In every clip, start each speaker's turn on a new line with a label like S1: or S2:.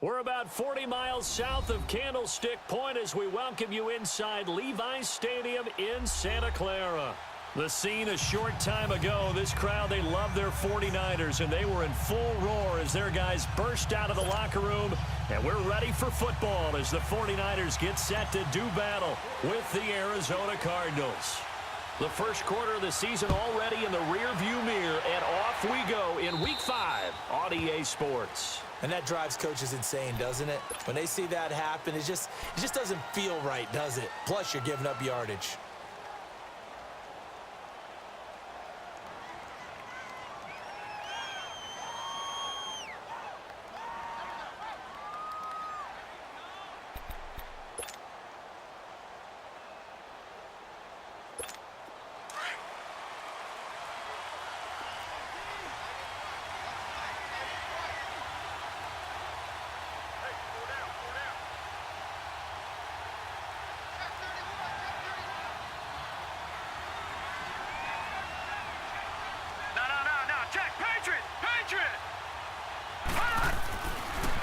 S1: We're about 40 miles south of Candlestick Point as we welcome you inside Levi's Stadium in Santa Clara. The scene a short time ago, this crowd, they love their 49ers, and they were in full roar as their guys burst out of the locker room. And we're ready for football as the 49ers get set to do battle with the Arizona Cardinals. The first quarter of the season already in the rearview mirror, and off we go in Week 5 on EA Sports.
S2: And that drives coaches insane, doesn't it? When they see that happen, it just doesn't feel right, does it? Plus, you're giving up yardage.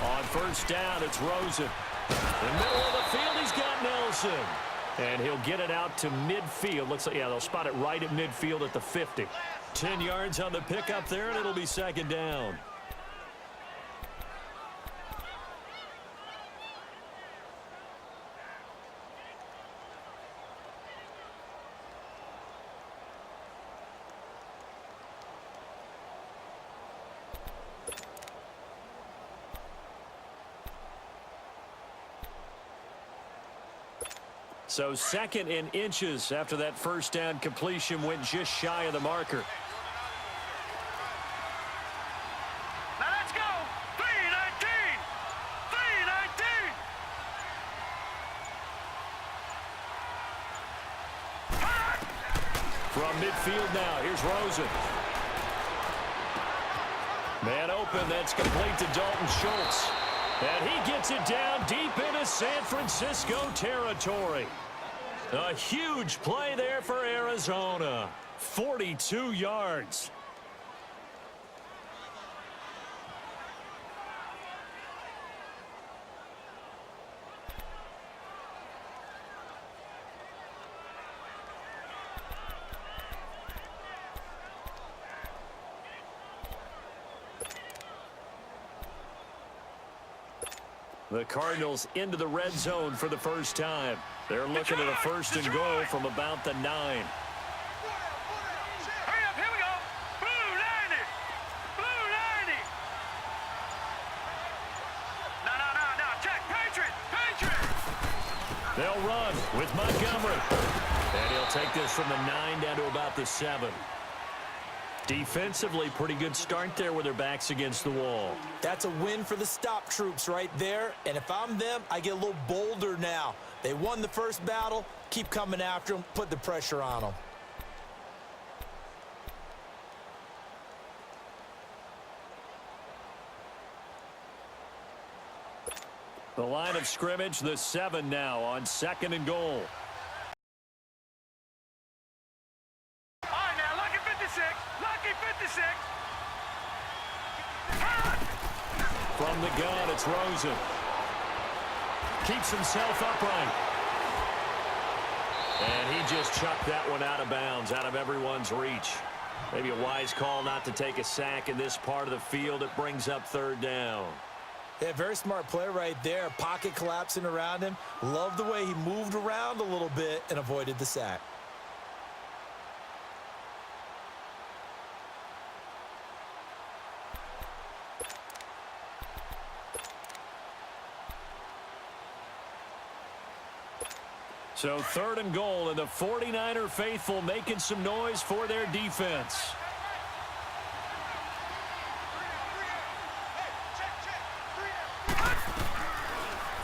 S1: On first down, it's Rosen. In the middle of the field, he's got Nelson. And he'll get it out to midfield. Looks like, yeah, they'll spot it right at midfield at the 50. 10 yards on the pickup there, and it'll be second down. So second in inches after that first down completion went just shy of the marker.
S3: Now let's go. 319. 319.
S1: From midfield now, here's Rosen. Man open, that's complete to Dalton Schultz. And he gets it down deep into San Francisco territory. A huge play there for Arizona. 42 yards. The Cardinals into the red zone for the first time. They're looking at a first and goal from about the 9.
S3: Hurry up, here we go. Blue 90. Blue 90. No. Check. Patriot.
S1: They'll run with Montgomery. And he'll take this from the 9 down to about the 7. Defensively, pretty good start there with their backs against the wall.
S2: That's a win for the stop troops right there. And if I'm them, I get a little bolder now. They won the first battle. Keep coming after them. Put the pressure on them.
S1: The line of scrimmage, the 7 now on second and goal. From the gun, it's Rosen. Keeps himself upright. And he just chucked that one out of bounds, out of everyone's reach. Maybe a wise call not to take a sack in this part of the field. It brings up third down.
S2: Yeah, very smart play right there. Pocket collapsing around him. Love the way he moved around a little bit and avoided the sack.
S1: So third and goal, and the 49er faithful making some noise for their defense.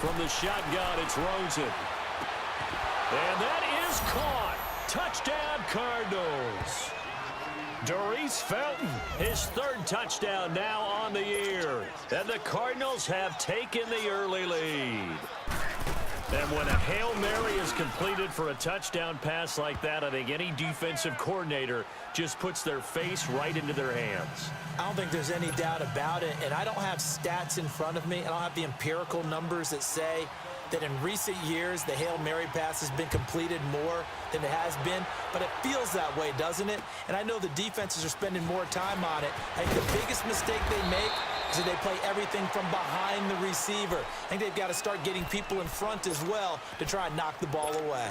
S1: From the shotgun, it's Rosen. And that is caught. Touchdown, Cardinals. Doris Felton, his third touchdown now on the year. And the Cardinals have taken the early lead. And when a Hail Mary is completed for a touchdown pass like that, I think any defensive coordinator just puts their face right into their hands.
S2: I don't think there's any doubt about it, and I don't have stats in front of me. I don't have the empirical numbers that say that in recent years the Hail Mary pass has been completed more than it has been, but it feels that way, doesn't it? And I know the defenses are spending more time on it. I think the biggest mistake they make is that they play everything from behind the receiver. I think they've got to start getting people in front as well to try and knock the ball away.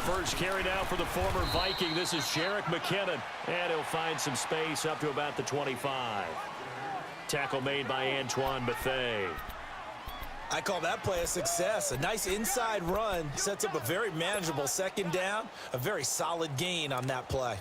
S1: First carry down for the former Viking. This is Jerick McKinnon, and he'll find some space up to about the 25. Tackle made by Antoine Bethea.
S2: I call that play a success. A nice inside run sets up a very manageable second down. A very solid gain on that play.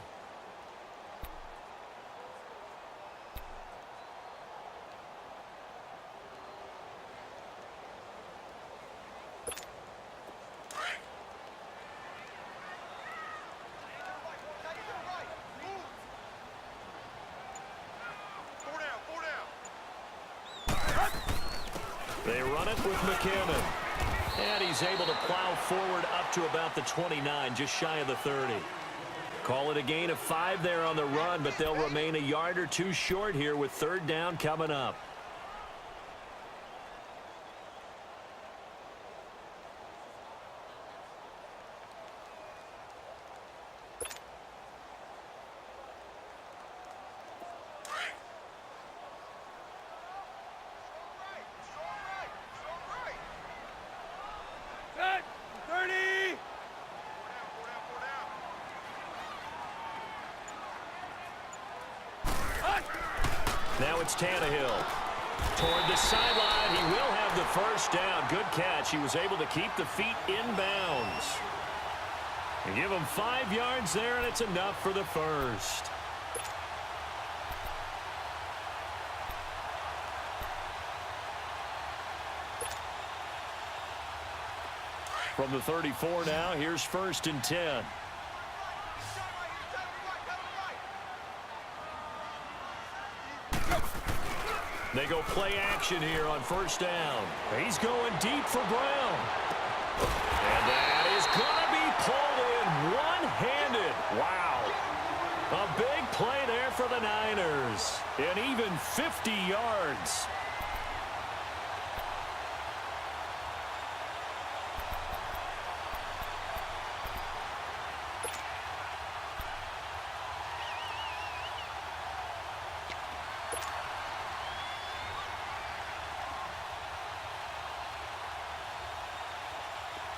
S1: They run it with McKinnon. And he's able to plow forward up to about the 29, just shy of the 30. Call it a gain of 5 there on the run, but they'll remain a yard or two short here with third down coming up. Now it's Tannehill. Toward the sideline, he will have the first down. Good catch. He was able to keep the feet in bounds. And give him 5 yards there, and it's enough for the first. From the 34 now, here's 1st and 10. They go play action here on 1st down. He's going deep for Brown. And that is going to be pulled in one-handed. Wow. A big play there for the Niners. And even 50 yards.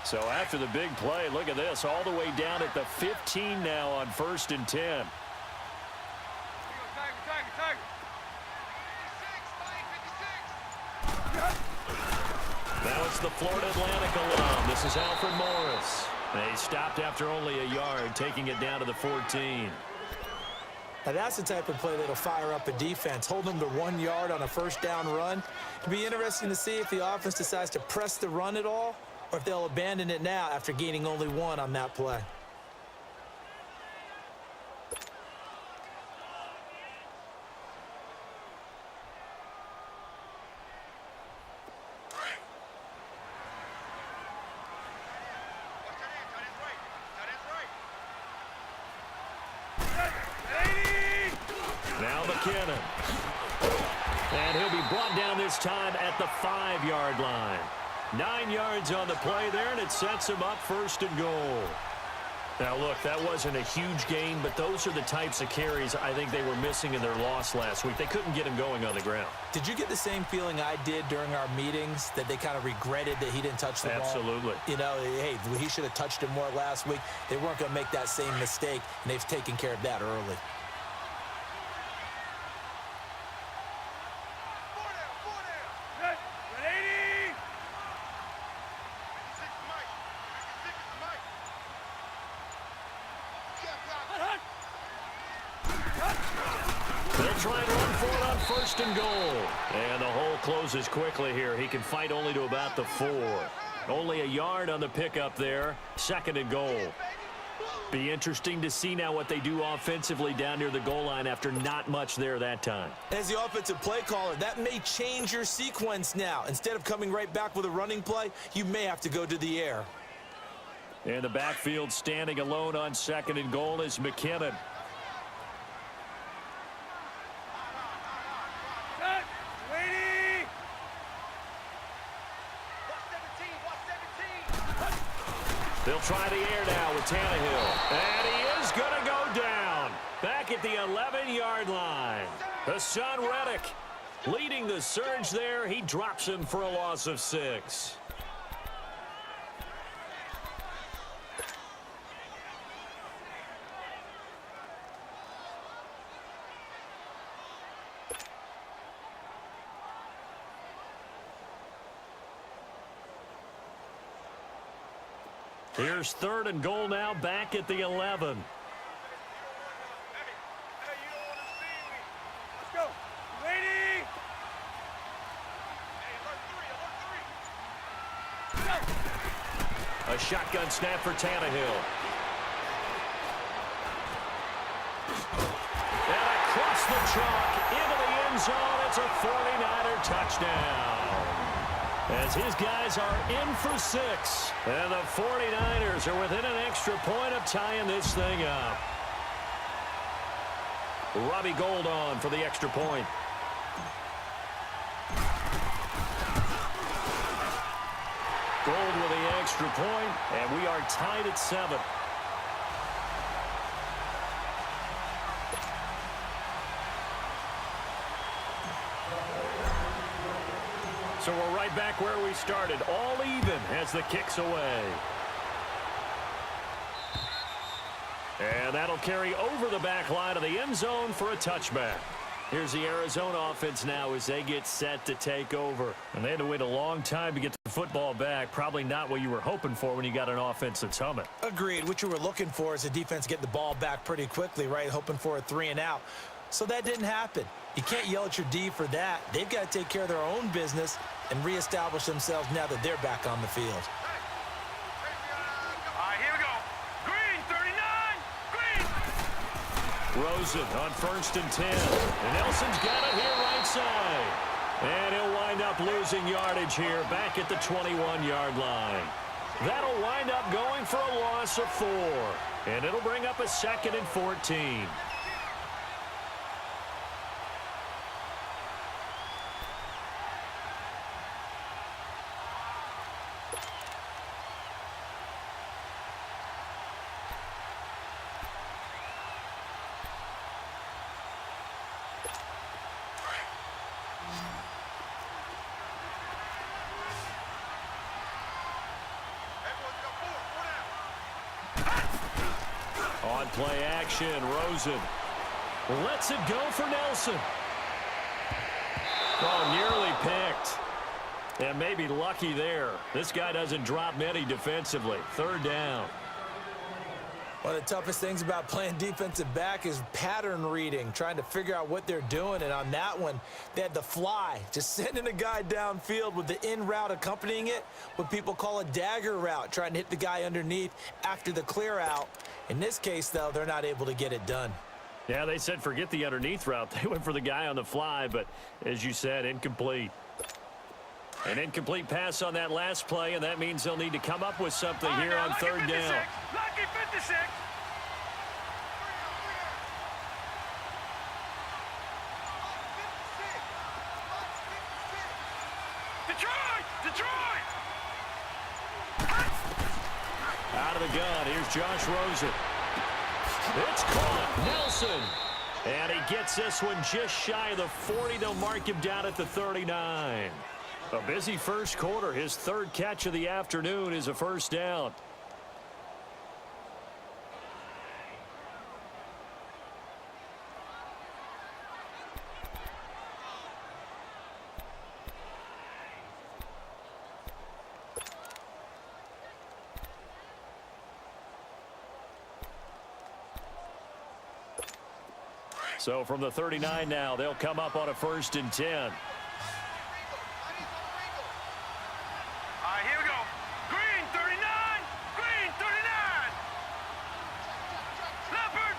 S1: So after the big play, look at this, all the way down at the 15 now on 1st and 10. Now it's the Florida Atlantic alum. This is Alfred Morris. They stopped after only a yard, taking it down to the 14.
S2: Now that's the type of play that'll fire up a defense. Hold them to 1 yard on a 1st down run. It'll be interesting to see if the offense decides to press the run at all, or if they'll abandon it now after gaining only 1 on that play.
S1: Now McKinnon. And he'll be brought down this time at the 5-yard line. 9 yards on the play there, and it sets him up 1st and goal. Now, look, that wasn't a huge gain, but those are the types of carries I think they were missing in their loss last week. They couldn't get him going on the ground.
S2: Did you get the same feeling I did during our meetings, that they kind of regretted that he didn't touch the ball?
S1: Absolutely.
S2: You know, hey, he should have touched it more last week. They weren't going to make that same mistake, and they've taken care of that early.
S1: They'll try and run for it on 1st and goal. And the hole closes quickly here. He can fight only to about the 4. Only a yard on the pickup there. 2nd and goal. Be interesting to see now what they do offensively down near the goal line after not much there that time.
S2: As the offensive play caller, that may change your sequence now. Instead of coming right back with a running play, you may have to go to the air.
S1: And the backfield standing alone on 2nd and goal is McKinnon. They'll try the air now with Tannehill. And he is going to go down. Back at the 11-yard line. Hassan Reddick leading the surge there. He drops him for a loss of 6. Here's 3rd and goal now, back at the 11.
S3: Hey, you don't want to see me. Let's go. Ready? Hey, alert 3, alert 3.
S1: A shotgun snap for Tannehill. And across the chalk into the end zone. It's a 49er touchdown. As his guys are in for 6. And the 49ers are within an extra point of tying this thing up. Robbie Gould on for the extra point. Gould with the extra point, and we are tied at 7. So we're right back where we started, all even as the kick's away. And that'll carry over the back line of the end zone for a touchback. Here's the Arizona offense now as they get set to take over. And they had to wait a long time to get the football back. Probably not what you were hoping for when you got an offense that's humming.
S2: Agreed. What you were looking for is the defense getting the ball back pretty quickly, right? Hoping for a 3 and out. So that didn't happen. You can't yell at your D for that. They've got to take care of their own business and reestablish themselves now that they're back on the field.
S3: All right, here we go. Green, 39. Green.
S1: Rosen on 1st and 10. And Nelson's got it here right side. And he'll wind up losing yardage here back at the 21-yard line. That'll wind up going for a loss of 4. And it'll bring up a 2nd and 14. On play action, Rosen lets it go for Nelson. Oh, nearly picked. And maybe lucky there. This guy doesn't drop many defensively. 3rd down.
S2: One of the toughest things about playing defensive back is pattern reading, trying to figure out what they're doing. And on that one, they had the fly, just sending a guy downfield with the in route accompanying it, what people call a dagger route, trying to hit the guy underneath after the clear out. In this case, though, they're not able to get it done.
S1: Yeah, they said forget the underneath route. They went for the guy on the fly, but as you said, incomplete. An incomplete pass on that last play, and that means they'll need to come up with something here on 3rd down.
S3: Lucky 56. Detroit! Detroit!
S1: Out of the gun. Here's Josh Rosen. It's caught. Nelson. And he gets this one just shy of the 40. They'll mark him down at the 39. A busy first quarter. His third catch of the afternoon is a first down. So from the 39 now, they'll come up on a 1st and 10.
S3: All right, here we go. Green 39. Green 39. Leopard.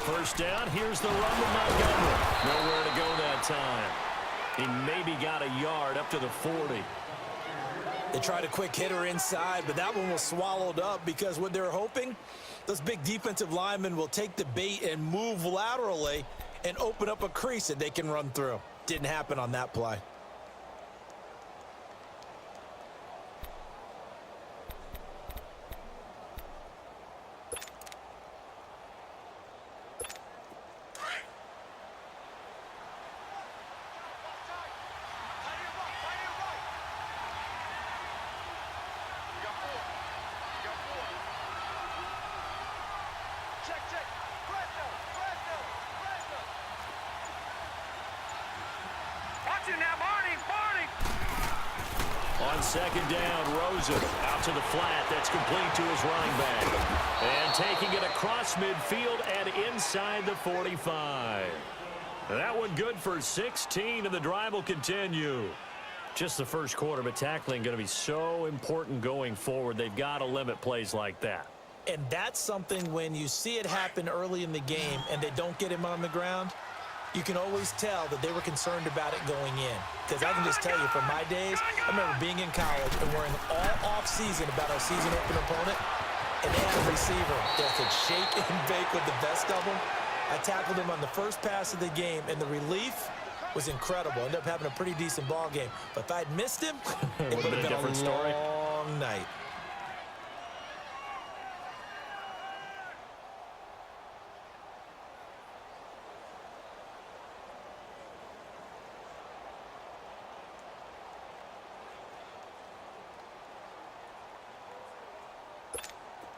S1: First down. Here's the run to Montgomery. Nowhere to go that time. He maybe got a yard up to the 40.
S2: They tried a quick hitter inside, but that one was swallowed up because what they're hoping, those big defensive linemen will take the bait and move laterally and open up a crease that they can run through. Didn't happen on that play.
S1: On second down, Rosen out to the flat. That's complete to his running back. And taking it across midfield and inside the 45. That one good for 16, and the drive will continue. Just the first quarter, but tackling going to be so important going forward. They've got to limit plays like that.
S2: And that's something when you see it happen early in the game and they don't get him on the ground, you can always tell that they were concerned about it going in. Because I can just tell you from my days, I remember being in college and worrying all off-season about our season opener opponent, and they had a receiver that could shake and bake with the best of them. I tackled him on the first pass of the game, and the relief was incredible. Ended up having a pretty decent ball game. But if I'd missed him, it would have been a different story. Long night.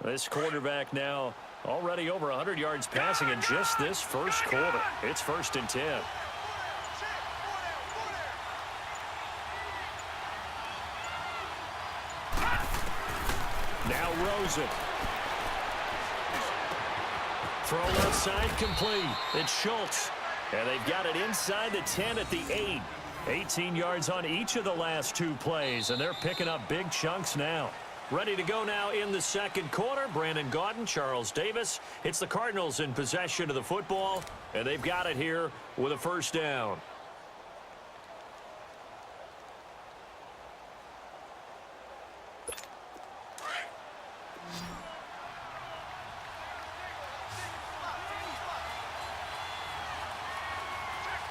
S1: This quarterback now already over 100 yards passing in just this first quarter. It's 1st and 10. Now Rosen. Throw left side complete. It's Schultz. And they've got it inside the 10 at the 8. 18 yards on each of the last 2 plays, and they're picking up big chunks now. Ready to go now in the second quarter. Brandon Gaudin, Charles Davis. It's the Cardinals in possession of the football, and they've got it here with a first down.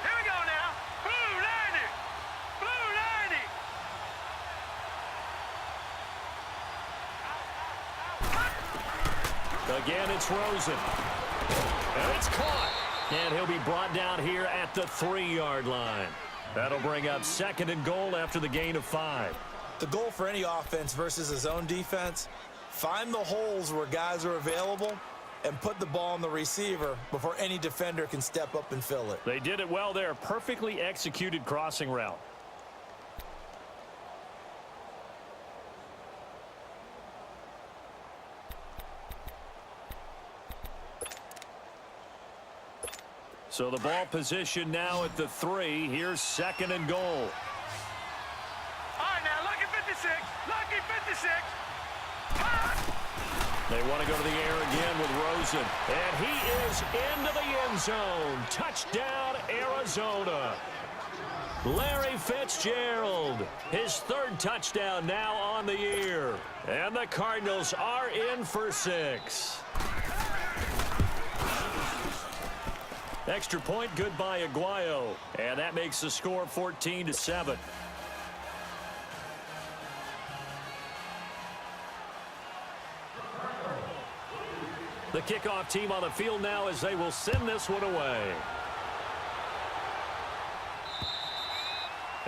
S3: Here we go now. Blue 90. Blue 90.
S1: Again, it's Rosen. And it's caught. And he'll be brought down here at the 3-yard line. That'll bring up 2nd and goal after the gain of 5.
S2: The goal for any offense versus a zone defense, find the holes where guys are available and put the ball on the receiver before any defender can step up and fill it.
S1: They did it well there. Perfectly executed crossing route. So the ball position now at the 3. Here's 2nd and goal.
S3: All right, now, lucky 56. Lucky 56.
S1: They want to go to the air again with Rosen. And he is into the end zone. Touchdown, Arizona. Larry Fitzgerald, his 3rd touchdown now on the year. And the Cardinals are in for 6. Extra point, good by Aguayo. And that makes the score 14-7. The kickoff team on the field now as they will send this one away.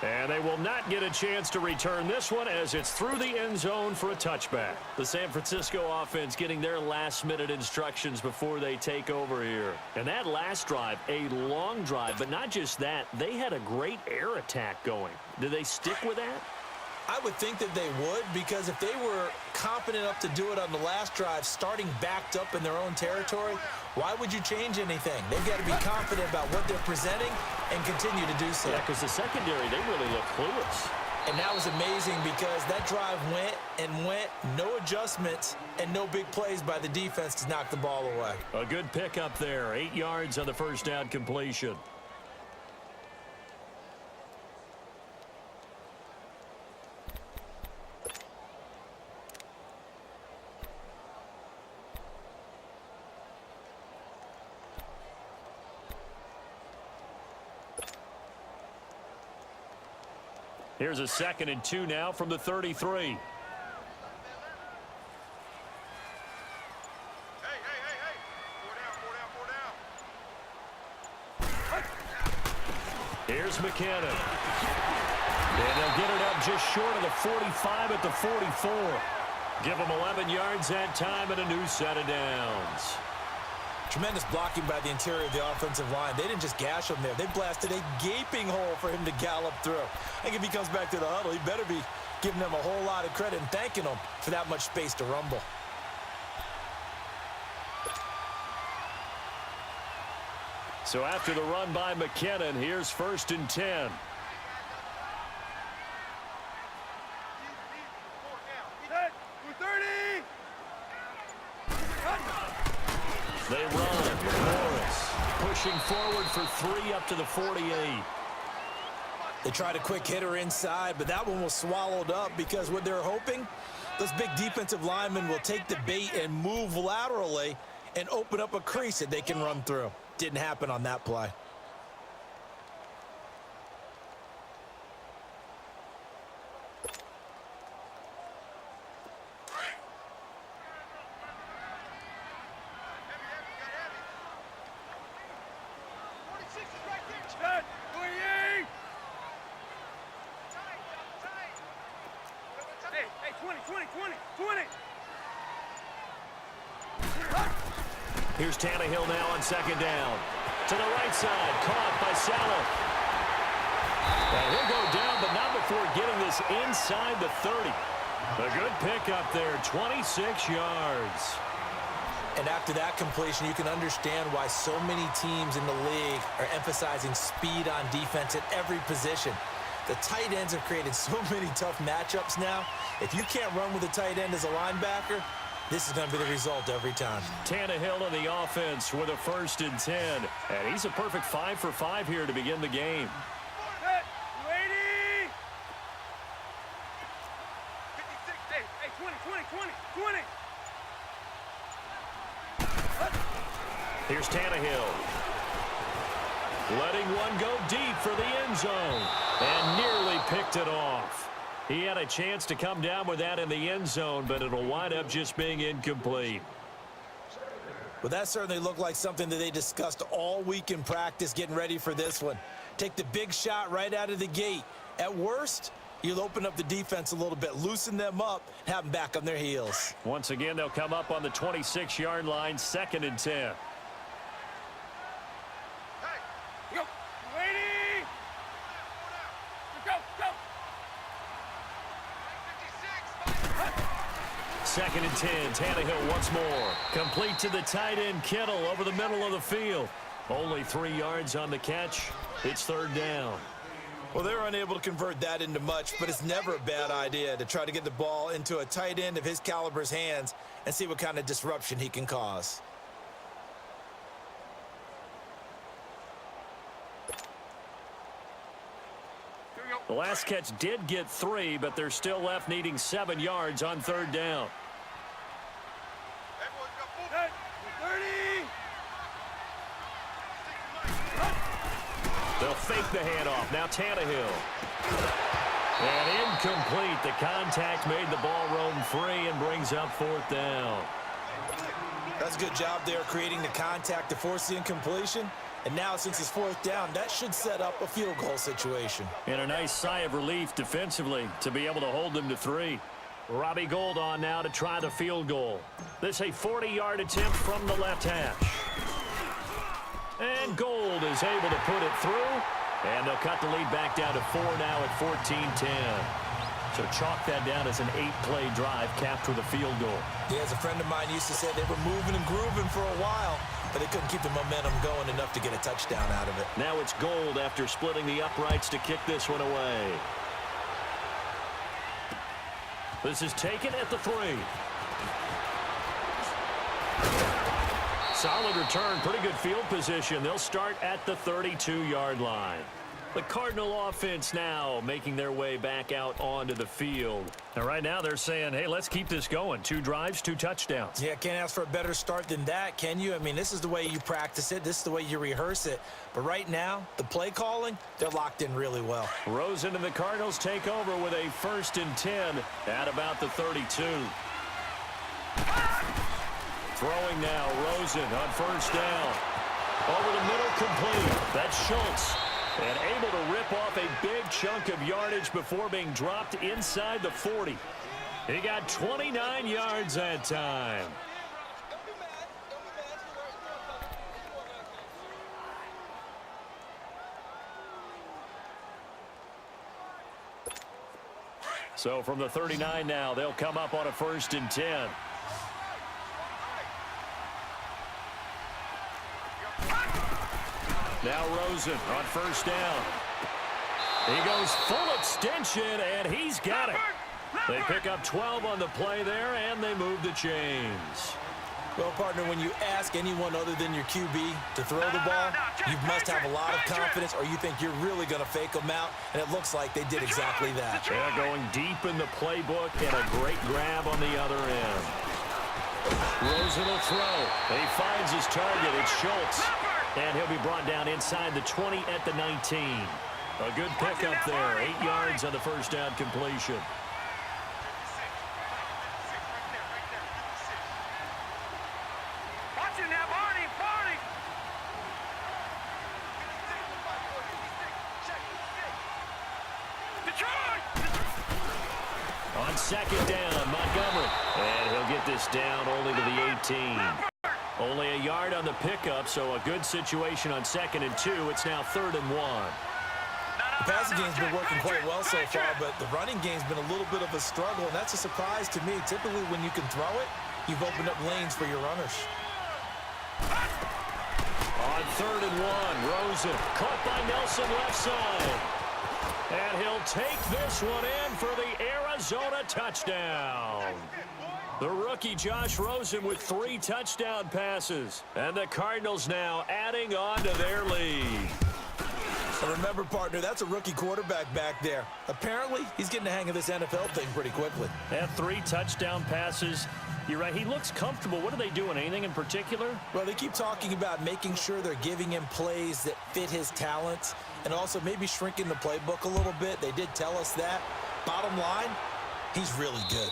S1: And they will not get a chance to return this one as it's through the end zone for a touchback. The San Francisco offense getting their last-minute instructions before they take over here. And that last drive, a long drive, but not just that, they had a great air attack going. Do they stick with that?
S2: I would think that they would, because if they were confident enough to do it on the last drive, starting backed up in their own territory, why would you change anything? They've got to be confident about what they're presenting and continue to do so.
S1: Yeah, because the secondary, they really look clueless.
S2: And that was amazing because that drive went and went, no adjustments, and no big plays by the defense to knock the ball away.
S1: A good pickup there, 8 yards on the first down completion. Here's a 2nd and 2 now from the 33.
S3: Hey. Four down.
S1: Here's McKinnon. And they'll get it up just short of the 45 at the 44. Give them 11 yards that time and a new set of downs.
S2: Tremendous blocking by the interior of the offensive line. They didn't just gash him there. They blasted a gaping hole for him to gallop through. I think if he comes back to the huddle, he better be giving them a whole lot of credit and thanking them for that much space to rumble.
S1: So after the run by McKinnon, here's 1st and 10. They run. Morris pushing forward for 3 up to the 48.
S2: They tried a quick hitter inside, but that one was swallowed up because what they're hoping, those big defensive linemen will take the bait and move laterally and open up a crease that they can run through. Didn't happen on that play.
S1: Here's Tannehill now on 2nd down. To the right side, caught by Salah. And he'll go down, but not before getting this inside the 30. A good pickup there, 26 yards.
S2: And after that completion, you can understand why so many teams in the league are emphasizing speed on defense at every position. The tight ends have created so many tough matchups now. If you can't run with a tight end as a linebacker, this is going to be the result every time.
S1: Tannehill in the offense with a 1st and 10. And he's a perfect 5 for 5 here to begin the game.
S3: Set. Ready. 56. Hey, 20.
S1: Here's Tannehill. Letting one go deep for the end zone. And nearly picked it off. He had a chance to come down with that in the end zone, but it'll wind up just being incomplete.
S2: Well, that certainly looked like something that they discussed all week in practice getting ready for this one. Take the big shot right out of the gate. At worst, you'll open up the defense a little bit, loosen them up, and have them back on their heels.
S1: Once again, they'll come up on the 26-yard line, 2nd and 10.
S3: Hey, go. Ready. Go.
S1: 2nd and 10. Tannehill once more. Complete to the tight end, Kittle, over the middle of the field. Only 3 yards on the catch. It's 3rd down.
S2: Well, they're unable to convert that into much, but it's never a bad idea to try to get the ball into a tight end of his caliber's hands and see what kind of disruption he can cause.
S1: The last catch did get 3, but they're still left needing 7 yards on 3rd down.
S3: Set. 30.
S1: They'll fake the handoff. Now Tannehill. And incomplete. The contact made the ball roam free and brings up 4th down.
S2: That's a good job there creating the contact to force the incompletion. And now, since it's fourth down, that should set up a field goal situation.
S1: And a nice sigh of relief defensively to be able to hold them to 3. Robbie Gould on now to try the field goal. This a 40-yard attempt from the left hash. And Gould is able to put it through. And they'll cut the lead back down to 4 now at 14-10. So chalk that down as an 8-play drive capped with a field goal.
S2: Yeah, as a friend of mine used to say, they were moving and grooving for a while, but they couldn't keep the momentum going enough to get a touchdown out of it.
S1: Now it's Gould after splitting the uprights to kick this one away. This is taken at the 3. Solid return, pretty good field position. They'll start at the 32-yard line. The Cardinal offense now making their way back out onto the field. And right now they're saying, hey, let's keep this going. 2 drives, 2 touchdowns.
S2: Yeah, can't ask for a better start than that, can you? I mean, this is the way you practice it. This is the way you rehearse it. But right now, the play calling, they're locked in really well.
S1: Rosen and the Cardinals take over with a 1st and 10 at about the 32. Throwing now, Rosen on 1st down. Over the middle, complete. That's Schultz. And able to rip off a big chunk of yardage before being dropped inside the 40. He got 29 yards that time. So from the 39 now, they'll come up on a 1st and 10. Now Rosen on 1st down. He goes full extension, and he's got it. They pick up 12 on the play there, and they move the chains.
S2: Well, partner, when you ask anyone other than your QB to throw the ball, you must have a lot of confidence, or you think you're really going to fake them out, and it looks like they did exactly that.
S1: They're going deep in the playbook, and a great grab on the other end. Rosen will throw. He finds his target. It's Schultz. And he'll be brought down inside the 20 at the 19. A good pickup there. 8 yards on the 1st down completion.
S3: Watching that, Barney, Barney. Detroit!
S1: On 2nd down, Montgomery. And he'll get this down only to the 18. Only a yard on the pickup, so a good situation on 2nd and 2. It's now 3rd and 1.
S2: The passing game's been working quite well so far, but the running game's been a little bit of a struggle, and that's a surprise to me. Typically, when you can throw it, you've opened up lanes for your runners.
S1: On 3rd and 1, Rosen caught by Nelson left side. And he'll take this one in for the Arizona touchdown. The rookie Josh Rosen with 3 touchdown passes. And the Cardinals now adding on to their lead.
S2: And remember, partner, that's a rookie quarterback back there. Apparently, he's getting the hang of this NFL thing pretty quickly.
S1: And 3 touchdown passes. You're right, he looks comfortable. What are they doing? Anything in particular?
S2: Well, they keep talking about making sure they're giving him plays that fit his talents and also maybe shrinking the playbook a little bit. They did tell us that. Bottom line, he's really good.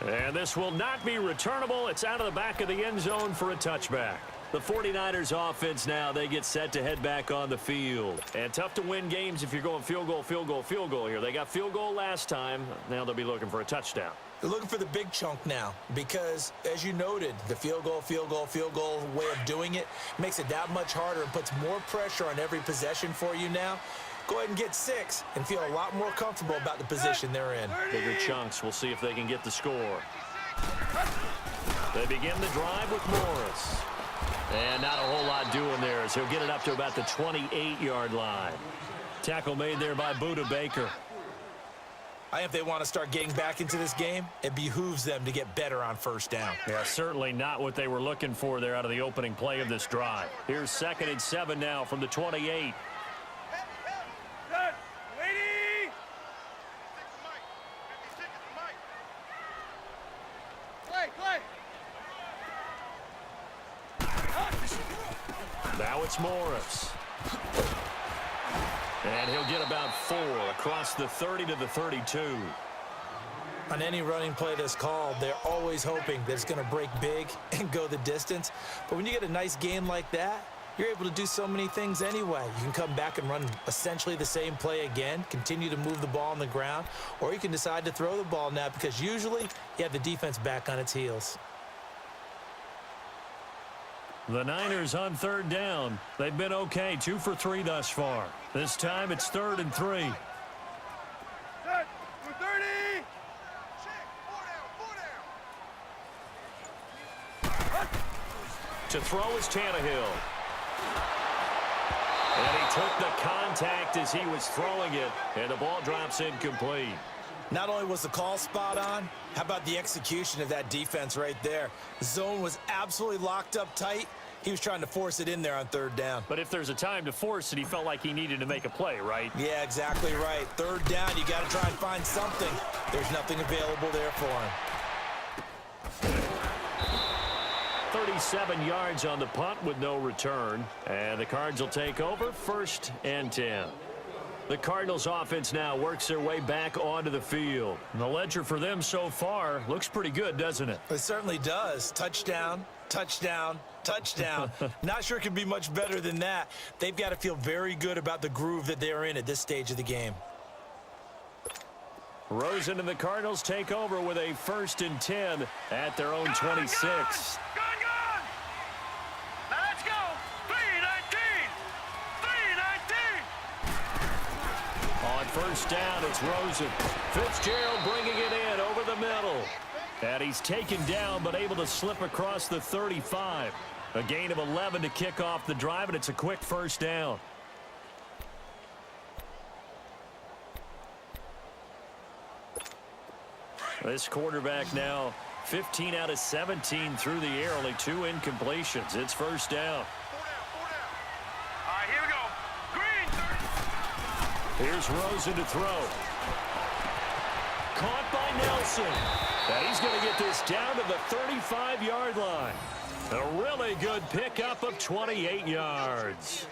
S1: And this will not be returnable. It's out of the back of the end zone for a touchback. The 49ers offense now, they get set to head back on the field. And tough to win games if you're going field goal, field goal, field goal here. They got field goal last time. Now they'll be looking for a touchdown.
S2: They're looking for the big chunk now because, as you noted, the field goal, field goal, field goal way of doing it makes it that much harder and puts more pressure on every possession for you now. Go ahead and get 6 and feel a lot more comfortable about the position they're in.
S1: Bigger chunks. We'll see if they can get the score. They begin the drive with Morris. And not a whole lot doing there as he'll get it up to about the 28-yard line. Tackle made there by Budda Baker.
S2: I think if they want to start getting back into this game, it behooves them to get better on 1st down.
S1: Yeah, certainly not what they were looking for there out of the opening play of this drive. Here's 2nd and 7 now from the 28. Now it's Morris. And he'll get about 4 across the 30 to the 32.
S2: on any running play that's called, they're always hoping that it's going to break big and go the distance. But when you get a nice game like that, you're able to do so many things anyway. You can come back and run essentially the same play again, continue to move the ball on the ground, or you can decide to throw the ball now because usually you have the defense back on its heels.
S1: The Niners on third down. They've been okay, 2 for 3 thus far. This time it's 3rd and 3.
S3: Set. We're 30.
S1: To throw is Tannehill. And he took the contact as he was throwing it, and the ball drops incomplete.
S2: Not only was the call spot on, how about the execution of that defense right there? The zone was absolutely locked up tight. He was trying to force it in there on 3rd down.
S1: But if there's a time to force it, he felt like he needed to make a play, right?
S2: Yeah, exactly right. 3rd down, you got to try and find something. There's nothing available there for him.
S1: 37 yards on the punt with no return. And the Cards will take over, 1st and 10. The Cardinals offense now works their way back onto the field. And the ledger for them so far looks pretty good, doesn't it?
S2: It certainly does. Touchdown, touchdown, touchdown. Not sure it can be much better than that. They've got to feel very good about the groove that they're in at this stage of the game.
S1: Rosen and the Cardinals take over with a 1st and 10 at their own 26.
S3: Gone. Now let's go. 3-19. 3-19.
S1: On 1st down, it's Rosen. Fitzgerald bringing it in over the middle. And he's taken down but able to slip across the 35. A gain of 11 to kick off the drive, and it's a quick 1st down. This quarterback now 15 out of 17 through the air, only 2 incompletions. It's 1st down.
S3: 4 down. All right, here we go. Green.
S1: Here's Rosen to throw. Caught by Nelson. And he's going to get this down to the 35-yard line. A really good pickup of 28 yards.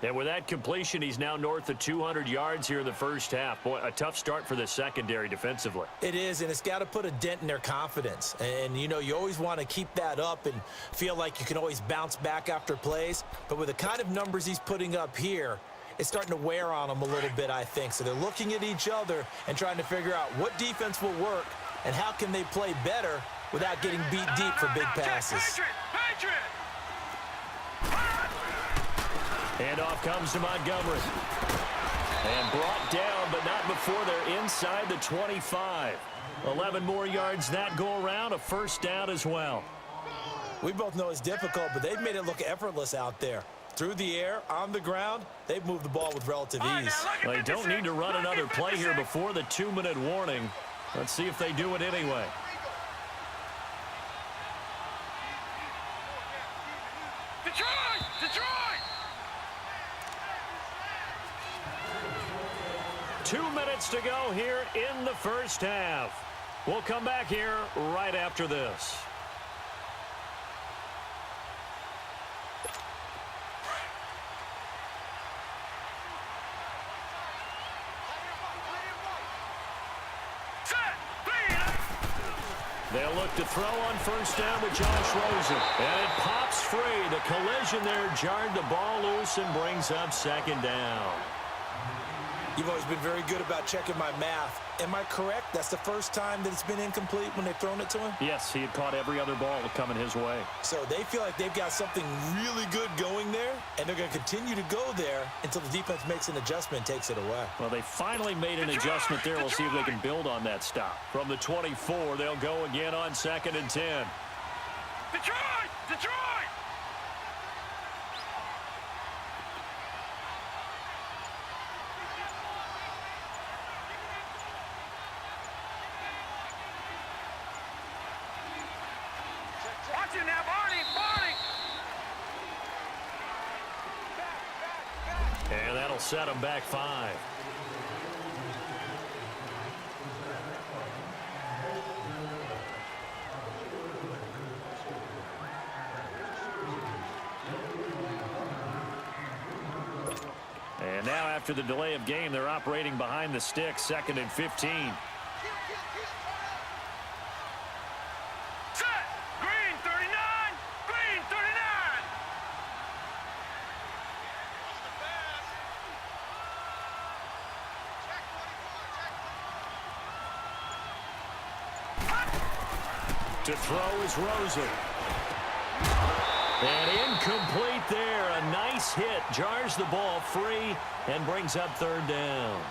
S1: And with that completion, he's now north of 200 yards here in the 1st half. Boy, a tough start for the secondary defensively.
S2: It is, and it's got to put a dent in their confidence. And, you know, you always want to keep that up and feel like you can always bounce back after plays. But with the kind of numbers he's putting up here, it's starting to wear on them a little bit, I think. So they're looking at each other and trying to figure out what defense will work and how can they play better without getting beat deep for big passes.
S3: Patriot.
S1: Handoff comes to Montgomery. And brought down, but not before they're inside the 25. 11 more yards that go around, a 1st down as well.
S2: We both know it's difficult, but they've made it look effortless out there. Through the air, on the ground, they've moved the ball with relative ease.
S1: Well, they don't need to run another play here before the 2-minute warning. Let's see if they do it anyway.
S3: Detroit!
S1: 2 minutes to go here in the 1st half. We'll come back here right after this. They'll look to throw on 1st down with Josh Rosen. And it pops free. The collision there jarred the ball loose and brings up 2nd down.
S2: You've always been very good about checking my math. Am I correct? That's the 1st time that it's been incomplete when they've thrown it to him?
S1: Yes, he had caught every other ball coming his way.
S2: So they feel like they've got something really good going there, and they're going to continue to go there until the defense makes an adjustment and takes it away.
S1: Well, they finally made an adjustment there. We'll see if they can build on that stop. From the 24, they'll go again on 2nd and 10.
S3: Detroit! Watch it now, Barney!
S1: And that'll set them back 5. And now after the delay of game, they're operating behind the sticks, 2nd and 15. To throw is Rosen. And incomplete there. A nice hit. Jars the ball free and brings up third down.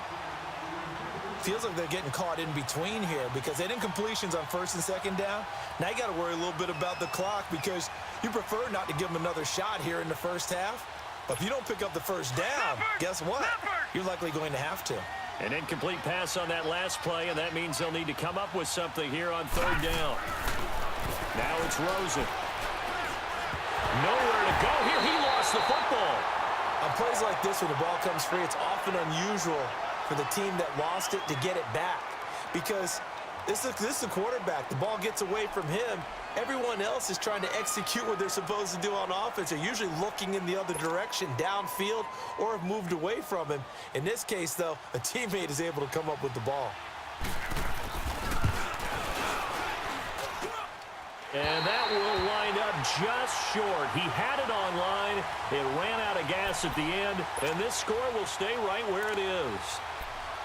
S2: Feels like they're getting caught in between here because they had incompletions on first and second down. Now you got to worry a little bit about the clock because you prefer not to give them another shot here in the first half. But if you don't pick up the first down, guess what? You're likely going to have to.
S1: An incomplete pass on that last play, and that means they'll need to come up with something here on third down. Now it's Rosen. Nowhere to go here. He lost the football.
S2: On plays like this, when the ball comes free, it's often unusual for the team that lost it to get it back because this is the quarterback. The ball gets away from him. Everyone else is trying to execute what they're supposed to do on offense. They're usually looking in the other direction, downfield, or have moved away from him. In this case, though, a teammate is able to come up with the ball.
S1: And that will wind up just short. He had it on line. It ran out of gas at the end, and this score will stay right where it is.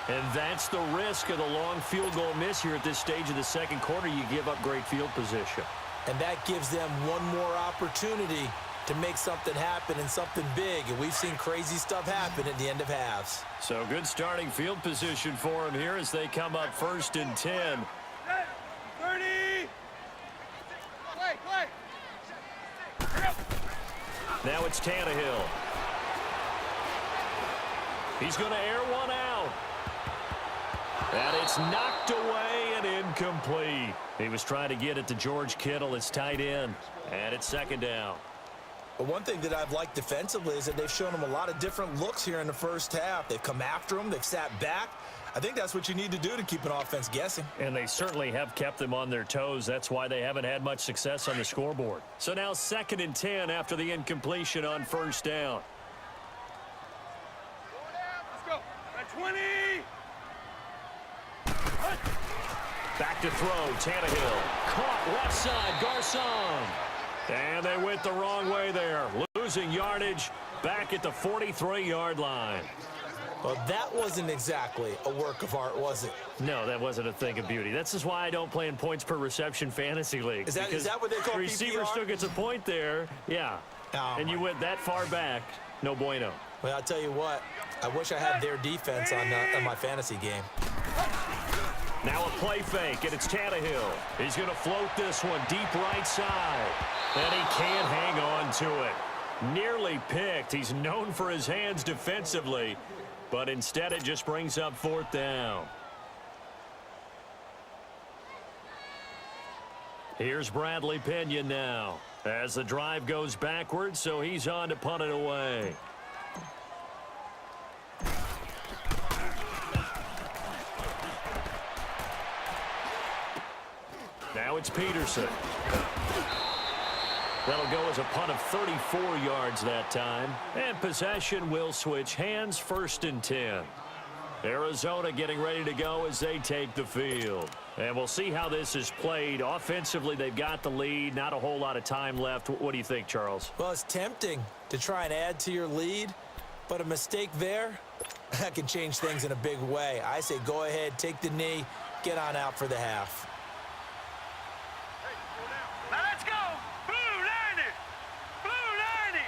S1: And that's the risk of the long field goal miss here at this stage of the second quarter. You give up great field position.
S2: And that gives them one more opportunity to make something happen and something big. And we've seen crazy stuff happen at the end of halves.
S1: So good starting field position for them here as they come up first and 10.
S3: 30. Play.
S1: Now it's Tannehill. He's going to air one out. And it's knocked away and incomplete. He was trying to get it to George Kittle, his tight end. And it's second down.
S2: But one thing that I've liked defensively is that they've shown him a lot of different looks here in the first half. They've come after him. They've sat back. I think that's what you need to do to keep an offense guessing.
S1: And they certainly have kept them on their toes. That's why they haven't had much success on the scoreboard. So now second and 10 after the incompletion on first down.
S3: Let's go. At 20.
S1: Back to throw, Tannehill. Caught left side, Garcon. And they went the wrong way there. Losing yardage back at the 43-yard line.
S2: Well, that wasn't exactly a work of art, was it?
S1: No, that wasn't a thing of beauty. This is why I don't play in points per reception fantasy league.
S2: Is that what they call
S1: the receiver
S2: PPR?
S1: still gets a point there. Yeah.
S2: Oh,
S1: and you went that far back. No bueno.
S2: Well, I'll tell you what. I wish I had their defense on my fantasy game.
S1: Now a play fake, and it's Tannehill. He's going to float this one deep right side. And he can't hang on to it. Nearly picked. He's known for his hands defensively, but instead it just brings up fourth down. Here's Bradley Pinion now as the drive goes backwards, so he's on to punt it away. Now it's Peterson. That'll go as a punt of 34 yards that time. And possession will switch hands, first and 10. Arizona getting ready to go as they take the field. And we'll see how this is played. Offensively, they've got the lead. Not a whole lot of time left. What do you think, Charles?
S2: Well, it's tempting to try and add to your lead, but a mistake there, that can change things in a big way. I say go ahead, take the knee, get on out for the half.
S3: Now let's go. Blue 90. Blue 90.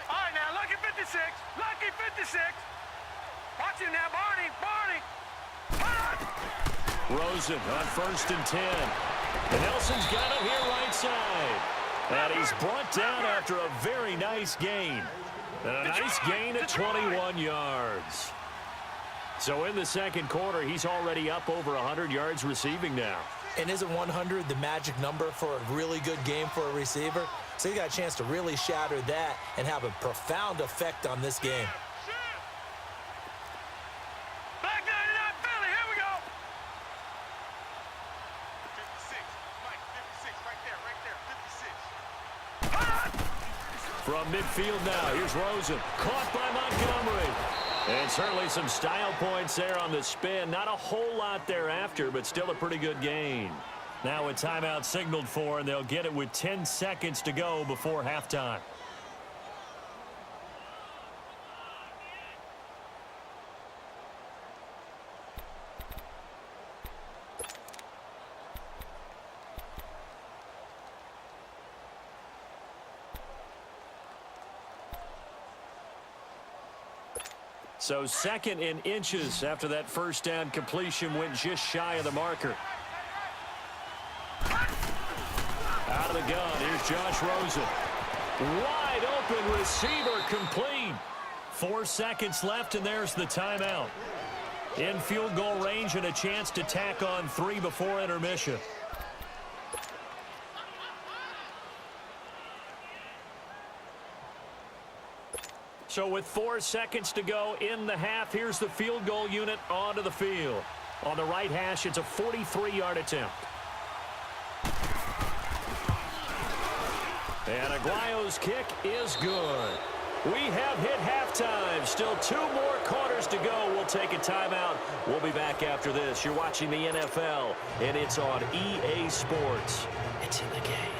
S3: All right, now lucky 56. Lucky 56. Watch him now, Barney. Barney.
S1: Rosen on first and 10. And Nelson's got him here right side. And he's brought down after a very nice gain. A nice gain at 21 yards. So in the second quarter, he's already up over 100 yards receiving now.
S2: And isn't 100 the magic number for a really good game for a receiver? So he got a chance to really shatter that and have a profound effect on this game.
S3: Black 99 Philly, here we go. 56, Mike, 56, right there, 56.
S1: From midfield now, here's Rosen. Caught by Montgomery. And certainly some style points there on the spin. Not a whole lot thereafter, but still a pretty good gain. Now a timeout signaled for, and they'll get it with 10 seconds to go before halftime. So 2nd and inches after that first down completion went just shy of the marker. Out of the gun, here's Josh Rosen. Wide open receiver complete. 4 seconds left, and there's the timeout. In field goal range and a chance to tack on 3 before intermission. So with 4 seconds to go in the half, here's the field goal unit onto the field. On the right hash, it's a 43-yard attempt. And Aguayo's kick is good. We have hit halftime. Still 2 more quarters to go. We'll take a timeout. We'll be back after this. You're watching the NFL, and it's on EA Sports. It's in the game.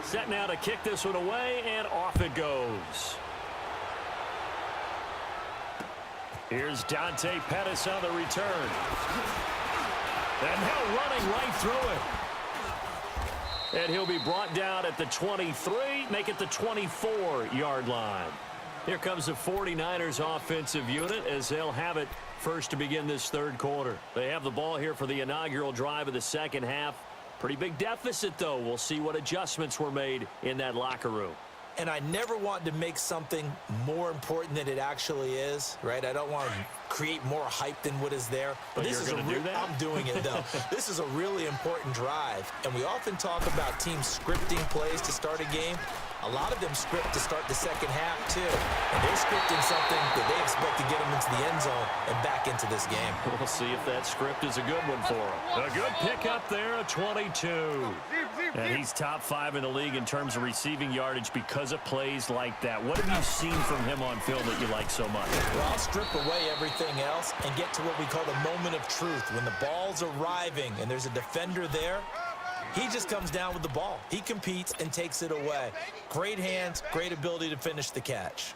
S1: Set now to kick this one away, and off it goes. Here's Dante Pettis on the return. And now running right through it. And he'll be brought down at the 23, make it the 24-yard line. Here comes the 49ers offensive unit as they'll have it first to begin this third quarter. They have the ball here for the inaugural drive of the second half. Pretty big deficit, though. We'll see what adjustments were made in that locker room.
S2: And I never want to make something more important than it actually is, right? I don't want to create more hype than what is there.
S1: But this is a do that?
S2: I'm doing it, though. This is a really important drive. And we often talk about teams scripting plays to start a game. A lot of them script to start the second half, too. And they're scripting something that they expect to get them into the end zone and back into this game.
S1: We'll see if that script is a good one for them. A good pickup there, a 22. And he's top 5 in the league in terms of receiving yardage because of plays like that. What have you seen from him on film that you like so much?
S2: Well, I'll strip away everything else and get to what we call the moment of truth. When the ball's arriving and there's a defender there, he just comes down with the ball. He competes and takes it away. Great hands, great ability to finish the catch.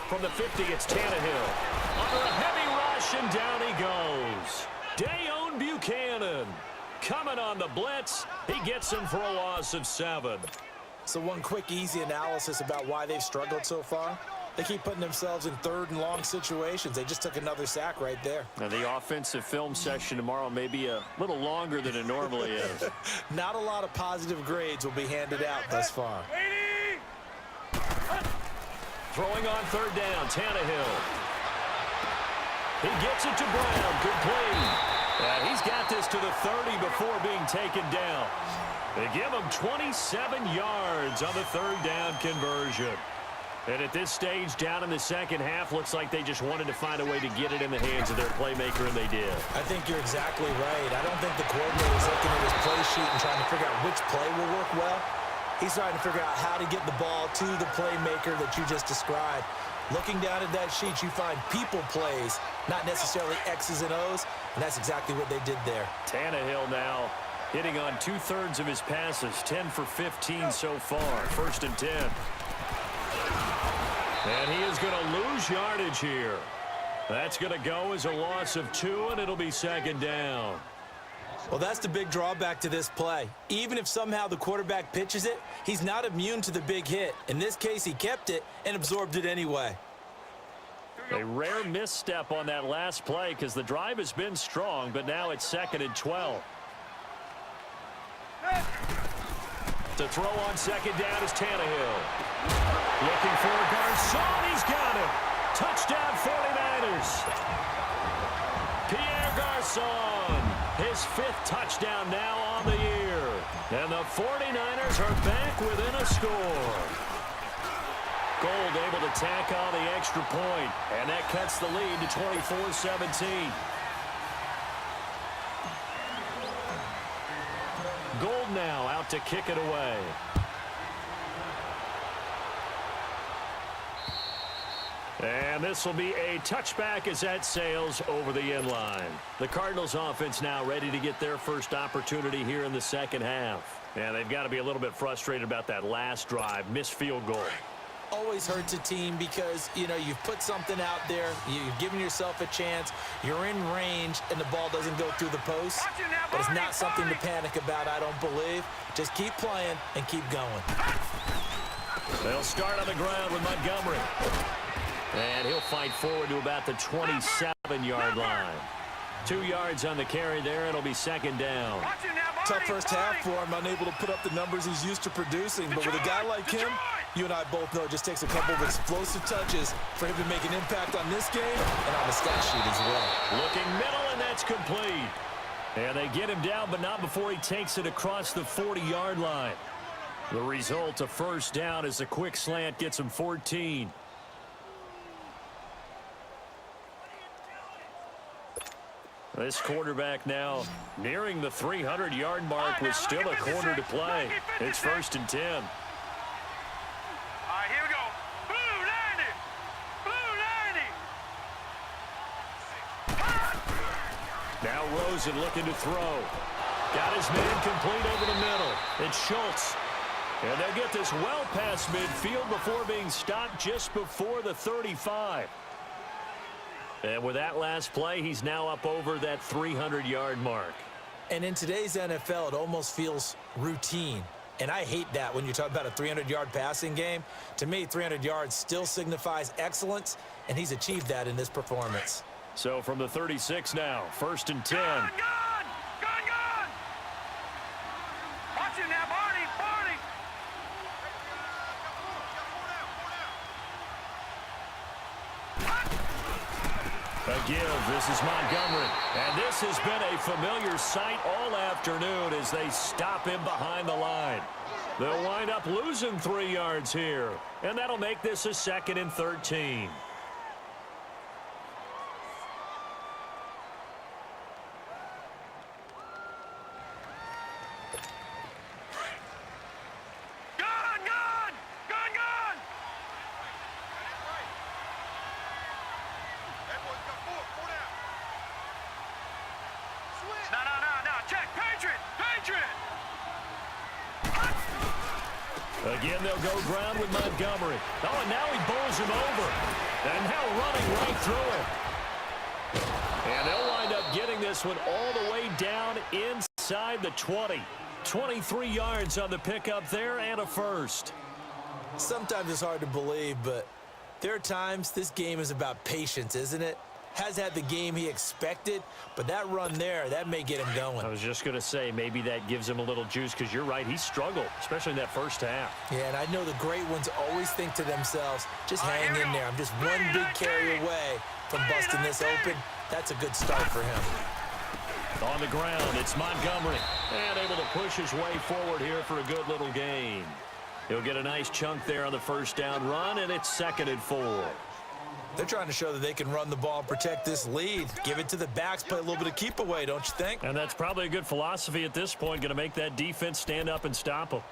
S1: From the 50, it's Tannehill. Under a heavy rush, and down he goes. Dayon Buchanan coming on the blitz. He gets him for a loss of 7.
S2: So one quick, easy analysis about why they've struggled so far. They keep putting themselves in third and long situations. They just took another sack right there.
S1: Now the offensive film session tomorrow may be a little longer than it normally is.
S2: Not a lot of positive grades will be handed out thus far.
S1: Throwing on third down, Tannehill. He gets it to Brown, complete. And he's got this to the 30 before being taken down. They give him 27 yards on the third down conversion. And at this stage, down in the second half, looks like they just wanted to find a way to get it in the hands of their playmaker, and they did.
S2: I think you're exactly right. I don't think the coordinator is looking at his play sheet and trying to figure out which play will work well. He's trying to figure out how to get the ball to the playmaker that you just described. Looking down at that sheet, you find people plays, not necessarily X's and O's, and that's exactly what they did there.
S1: Tannehill now hitting on 2/3 of his passes, 10 for 15 so far, 1st and 10. And he is going to lose yardage here. That's going to go as a loss of 2, and it'll be second down.
S2: Well, that's the big drawback to this play. Even if somehow the quarterback pitches it, he's not immune to the big hit. In this case, he kept it and absorbed it anyway.
S1: A rare misstep on that last play because the drive has been strong, but now it's 2nd and 12. To throw on second down is Tannehill. Looking for Garcon. He's got it. Touchdown 49ers. Pierre Garcon. His 5th touchdown now on the year. And the 49ers are back within a score. Gold able to tack on the extra point. And that cuts the lead to 24-17. Gold now out to kick it away. And this will be a touchback as that sails over the end line. The Cardinals offense now ready to get their first opportunity here in the second half. And they've got to be a little bit frustrated about that last drive, missed field goal.
S2: Always hurts a team because, you know, you've put something out there, you've given yourself a chance, you're in range, and the ball doesn't go through the post. But it's not something to panic about, I don't believe. Just keep playing and keep going.
S1: They'll start on the ground with Montgomery. And he'll fight forward to about the 27-yard line. 2 yards on the carry there. It'll be second down.
S2: Tough first half for him, unable to put up the numbers he's used to producing. But with a guy like him, you and I both know it just takes a couple of explosive touches for him to make an impact on this game and on the stat sheet as well.
S1: Looking middle, and that's complete. And they get him down, but not before he takes it across the 40-yard line. The result, a first down as a quick slant gets him 14. This quarterback now nearing the 300-yard mark with still a quarter to play. It's 1st and 10.
S3: All right, here we go. Blue 90. Blue 90.
S1: Now Rosen looking to throw. Got his man complete over the middle. It's Schultz. And they'll get this well past midfield before being stopped just before the 35. And with that last play, he's now up over that 300-yard mark.
S2: And in today's NFL, it almost feels routine. And I hate that when you talk about a 300-yard passing game. To me, 300 yards still signifies excellence, and he's achieved that in this performance.
S1: So from the 36 now, 1st and 10.
S3: Gone! Watch him now, Barney!
S1: A give. This is Montgomery. And this has been a familiar sight all afternoon as they stop him behind the line. They'll wind up losing 3 yards here. And that'll make this a 2nd and 13. Again, they'll go ground with Montgomery. Oh, and now he bowls him over. And now running right through him. And they'll wind up getting this one all the way down inside the 20. 23 yards on the pickup there and a first.
S2: Sometimes it's hard to believe, but there are times this game is about patience, isn't it? Has had the game he expected, but that run there, that may get him going.
S1: I was just going to say, maybe that gives him a little juice because you're right, he struggled, especially in that first half.
S2: Yeah, and I know the great ones always think to themselves, just hang in there. I'm just one big carry away from busting this open. That's a good start for him.
S1: On the ground, it's Montgomery. And able to push his way forward here for a good little gain. He'll get a nice chunk there on the first down run, and it's 2nd and 4.
S2: They're trying to show that they can run the ball and protect this lead. Give it to the backs, play a little bit of keep away, don't you think?
S1: And that's probably a good philosophy at this point, going to make that defense stand up and stop them.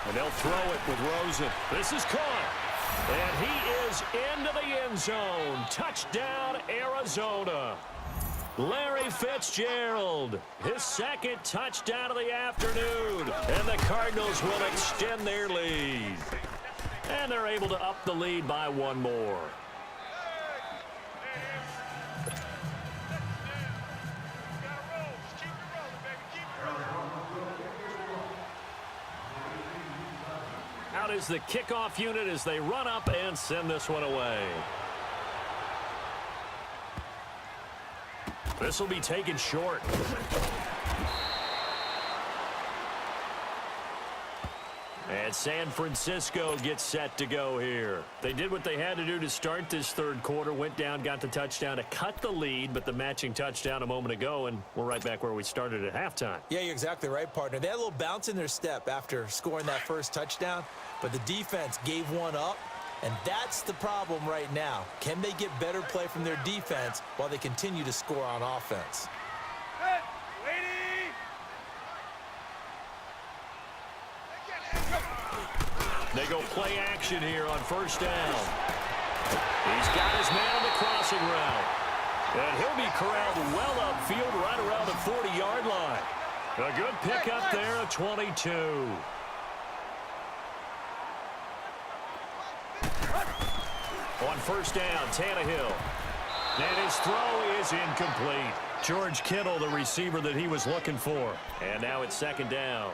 S1: And they'll throw it with Rosen. This is caught. And he is into the end zone. Touchdown, Arizona. Larry Fitzgerald, his 2nd touchdown of the afternoon. And the Cardinals will extend their lead. And they're able to up the lead by 1 more. Out is the kickoff unit as they run up and send this one away. This will be taken short. And San Francisco gets set to go here. They did what they had to do to start this third quarter, went down, got the touchdown to cut the lead, but the matching touchdown a moment ago, and we're right back where we started at halftime.
S2: Yeah, you're exactly right, partner. They had a little bounce in their step after scoring that first touchdown, but the defense gave one up, and that's the problem right now. Can they get better play from their defense while they continue to score on offense?
S1: They go play action here on first down. He's got his man on the crossing route. And he'll be corralled well upfield right around the 40-yard line. A good pickup there at 22. On first down, Tannehill. And his throw is incomplete. George Kittle, the receiver that he was looking for. And now it's second down.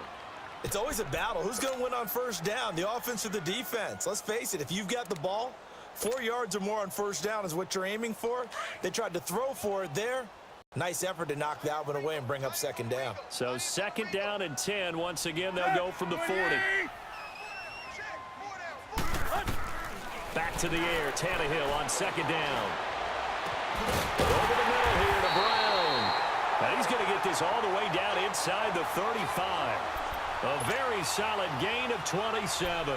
S2: It's always a battle. Who's going to win on first down, the offense or the defense? Let's face it, if you've got the ball, 4 yards or more on first down is what you're aiming for. They tried to throw for it there. Nice effort to knock that one away and bring up second down.
S1: So second down and 10. Once again, they'll go from the 40. Back to the air, Tannehill on second down. Over the middle here to Brown. And he's going to get this all the way down inside the 35. A very solid gain of 27.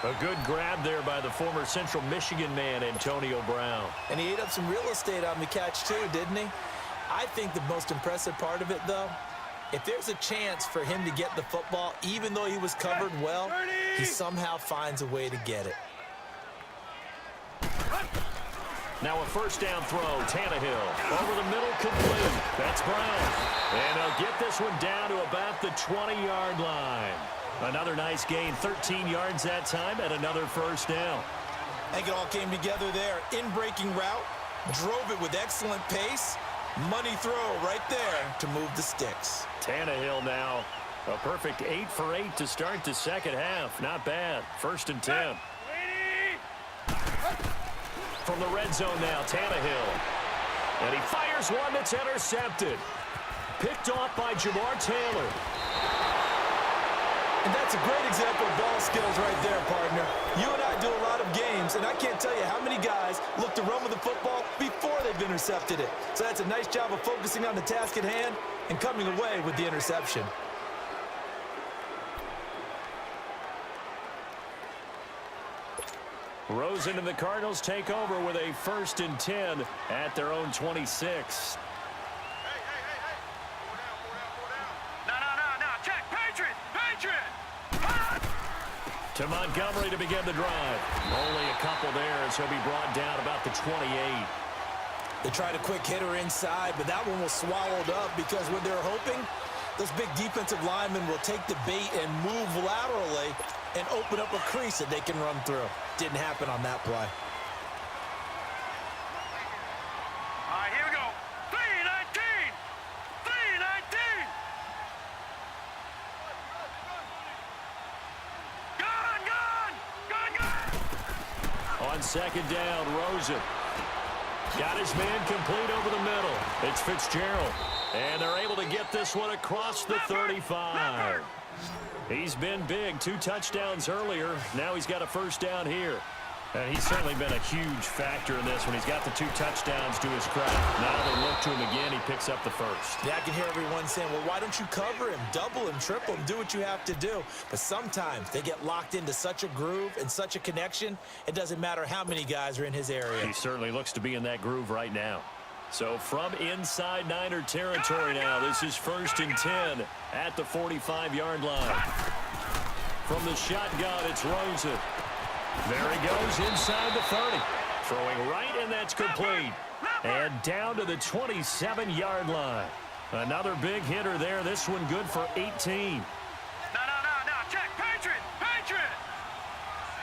S1: A good grab there by the former Central Michigan man, Antonio Brown.
S2: And he ate up some real estate on the catch, too, didn't he? I think the most impressive part of it, though, if there's a chance for him to get the football, even though he was covered well, he somehow finds a way to get it.
S1: Now a first down throw, Tannehill. Over the middle, complete. That's Brown. And they'll get this one down to about the 20-yard line. Another nice gain, 13 yards that time, and another first down.
S2: I think it all came together there. In-breaking route, drove it with excellent pace. Money throw right there to move the sticks.
S1: Tannehill now, a perfect 8 for 8 to start the second half. Not bad. First and 10. From the red zone now, Tannehill. And he fires one that's intercepted. Picked off by Jamar Taylor.
S2: And that's a great example of ball skills right there, partner. You and I do a lot of games, and I can't tell you how many guys look to run with the football before they've intercepted it. So that's a nice job of focusing on the task at hand and coming away with the interception.
S1: Rosen and the Cardinals take over with a first and 10 at their own 26.
S3: No. Check. Patriot.
S1: To Montgomery to begin the drive. Only a couple there as he'll be brought down about the 28.
S2: They tried a quick hitter inside, but that one was swallowed up because what they're hoping, those big defensive linemen will take the bait and move laterally and open up a crease that they can run through. Didn't happen on that play.
S3: All right, here we go. 3-19. Gone.
S1: On second down, Rosen. Got his man complete over the middle. It's Fitzgerald. And they're able to get this one across the 35. He's been big. 2 touchdowns earlier. Now he's got a first down here. And he's certainly been a huge factor in this when he's got the 2 touchdowns to his credit. Now they look to him again. He picks up the first.
S2: Yeah, I can hear everyone saying, well, why don't you cover him, double him, triple him, do what you have to do. But sometimes they get locked into such a groove and such a connection, it doesn't matter how many guys are in his area.
S1: He certainly looks to be in that groove right now. So from inside Niner territory now, this is first and 10 at the 45-yard line. From the shotgun, it's Rosen. There he goes inside the 30. Throwing right, and that's complete. And down to the 27-yard line. Another big hitter there. This one good for 18.
S3: No. Check. Patriot.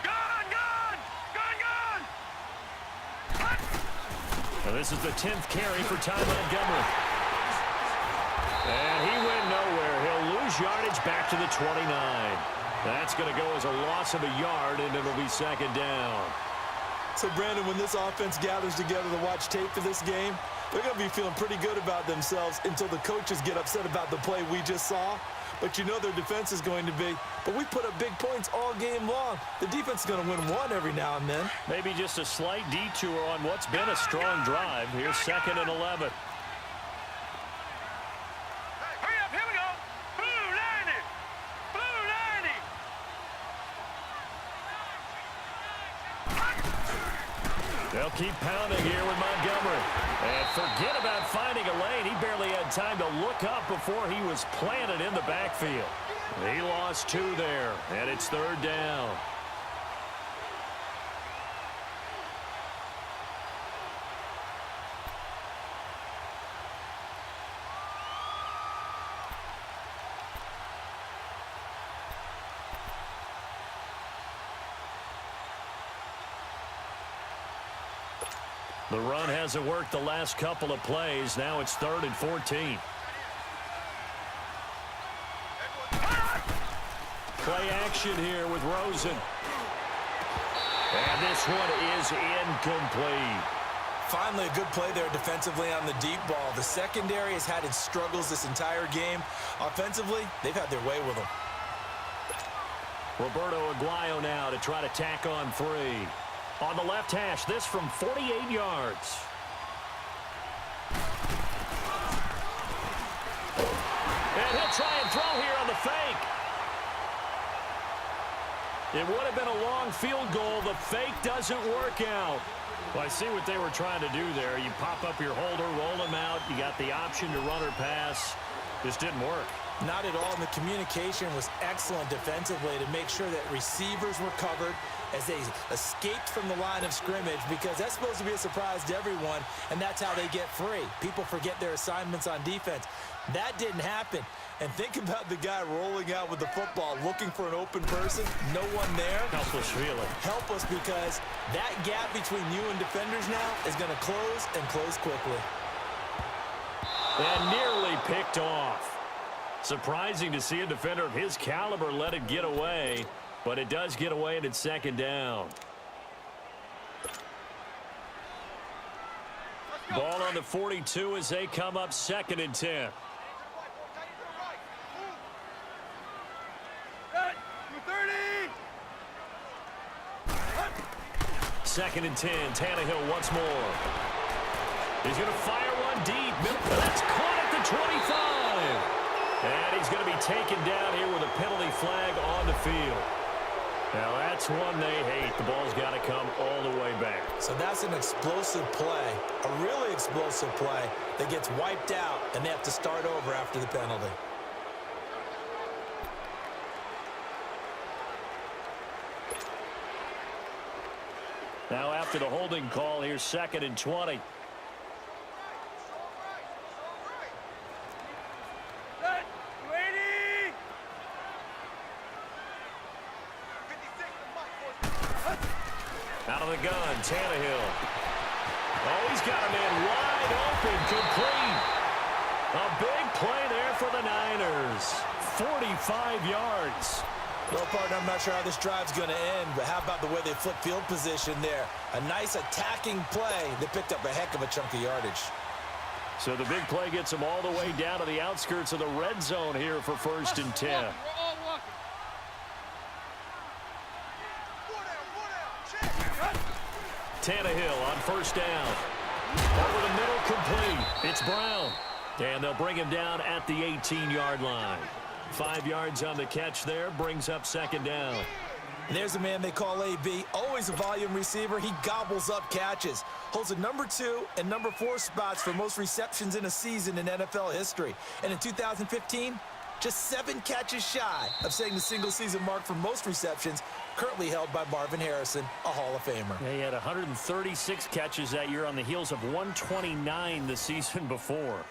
S3: Gone.
S1: And this is the 10th carry for Ty Montgomery. And he went nowhere. He'll lose yardage back to the 29. That's going to go as a loss of a yard, and it'll be second down.
S2: So, Brandon, when this offense gathers together to watch tape for this game, they're going to be feeling pretty good about themselves until the coaches get upset about the play we just saw. but you know their defense is going to be. But we put up big points all game long. The defense is going to win one every now and then.
S1: Maybe just a slight detour on what's been a strong drive. Here's 2nd and 11.
S3: Hurry up, here we go. Blue 90. Blue 90.
S1: They'll keep pounding here with Montgomery. And forget about finding a lane. He barely had time to look up before he was planted in the backfield. He lost 2 there, and it's 3rd down. The run hasn't worked the last couple of plays. Now it's 3rd and 14. Play action here with Rosen. And this one is incomplete.
S2: Finally, a good play there defensively on the deep ball. The secondary has had its struggles this entire game. Offensively, they've had their way with them.
S1: Roberto Aguayo now to try to tack on 3. On the left hash, this from 48 yards. And he'll try and throw here on the fake. It would have been a long field goal. The fake doesn't work out. Well, I see what they were trying to do there. You pop up your holder, roll him out. You got the option to run or pass. Just didn't work.
S2: Not at all, and the communication was excellent defensively to make sure that receivers were covered as they escaped from the line of scrimmage, because that's supposed to be a surprise to everyone, and that's how they get free. People forget their assignments on defense. That didn't happen. And think about the guy rolling out with the football, looking for an open person, no one there.
S1: Helpless feeling.
S2: Helpless, because that gap between you and defenders now is going to close and close quickly.
S1: And nearly picked off. Surprising to see a defender of his caliber let it get away, but it does get away and it's 2nd down. Ball on the 42 as they come up 2nd and 10. 2nd and 10. Tannehill once more. He's going to fire one deep. That's caught at the 25. And he's going to be taken down here with a penalty flag on the field. Now that's one they hate. The ball's got to come all the way back.
S2: So that's an explosive play, a really explosive play that gets wiped out, and they have to start over after the penalty.
S1: Now after the holding call, here's 2nd and 20. Out of the gun, Tannehill. Oh, he's got a man wide open, complete. A big play there for the Niners. 45 yards.
S2: Well, partner, I'm not sure how this drive's going to end, but how about the way they flip field position there? A nice attacking play that picked up a heck of a chunk of yardage.
S1: So the big play gets them all the way down to the outskirts of the red zone here for 1st and 10. Tannehill on 1st down. Over the middle, complete. It's Brown. And they'll bring him down at the 18-yard line. 5 yards on the catch there, brings up 2nd down.
S2: And there's a man they call AB, always a volume receiver. He gobbles up catches. Holds a number 2 and number 4 spots for most receptions in a season in NFL history. And in 2015, just 7 catches shy of setting the single-season mark for most receptions, currently held by Marvin Harrison, a Hall of Famer.
S1: Yeah, he had 136 catches that year on the heels of 129 the season before.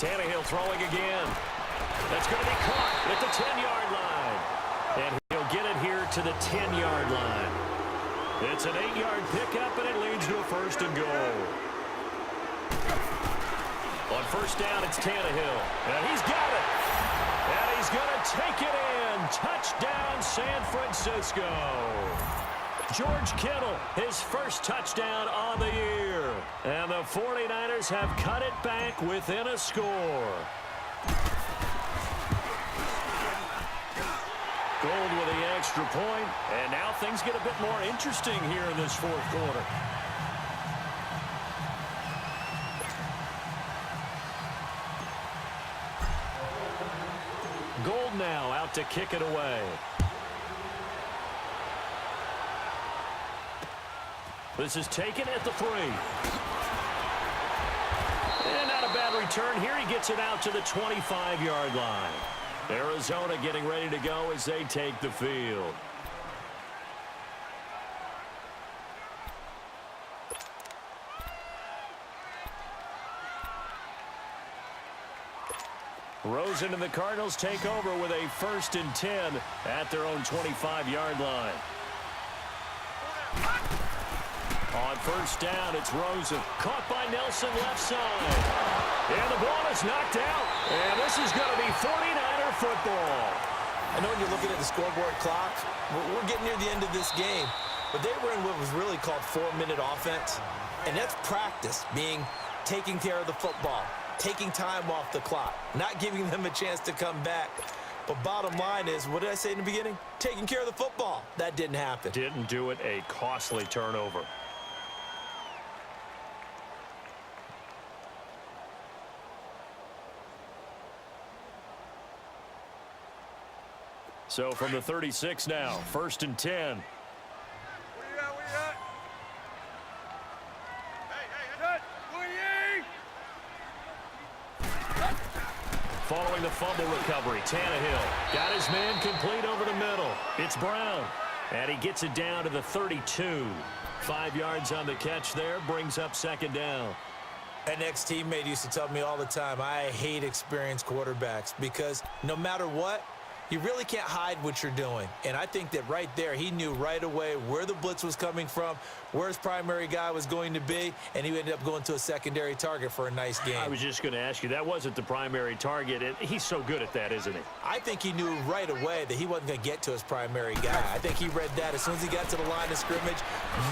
S1: Tannehill throwing again. That's going to be caught at the 10-yard line. And he'll get it here back to the 10-yard line. It's an 8-yard pickup, and it leads to a 1st and goal. On 1st down, it's Tannehill. And he's got it. And he's going to take it in. Touchdown, San Francisco. George Kittle, his first touchdown on the year. And the 49ers have cut it back within a score. Gold with the extra point, and now things get a bit more interesting here in this 4th quarter. Gold now out to kick it away. This is taken at the 3. And not a bad return here. He gets it out to the 25-yard line. Arizona getting ready to go as they take the field. Rosen and the Cardinals take over with a 1st and 10 at their own 25-yard line. On 1st down, it's Rosen. Caught by Nelson left side. And the ball is knocked out. And this is going to be 49er football.
S2: I know when you're looking at the scoreboard clock, we're getting near the end of this game. But they were in what was really called 4-minute offense. And that's practice, being taking care of the football, taking time off the clock, not giving them a chance to come back. But bottom line is, what did I say in the beginning? Taking care of the football. That didn't happen.
S1: Didn't do it. A costly turnover. So from the 36 now, 1st and 10.
S3: Where you at? Where you at? Hey, good.
S1: Following the fumble recovery, Tannehill got his man complete over the middle. It's Brown, and he gets it down to the 32. 5 yards on the catch there, brings up 2nd down.
S2: An ex-teammate used to tell me all the time, I hate experienced quarterbacks because no matter what, you really can't hide what you're doing. And I think that right there, he knew right away where the blitz was coming from, where his primary guy was going to be, and he ended up going to a secondary target for a nice game.
S1: I was just going to ask you, that wasn't the primary target. He's so good at that, isn't he?
S2: I think he knew right away that he wasn't going to get to his primary guy. I think he read that as soon as he got to the line of scrimmage,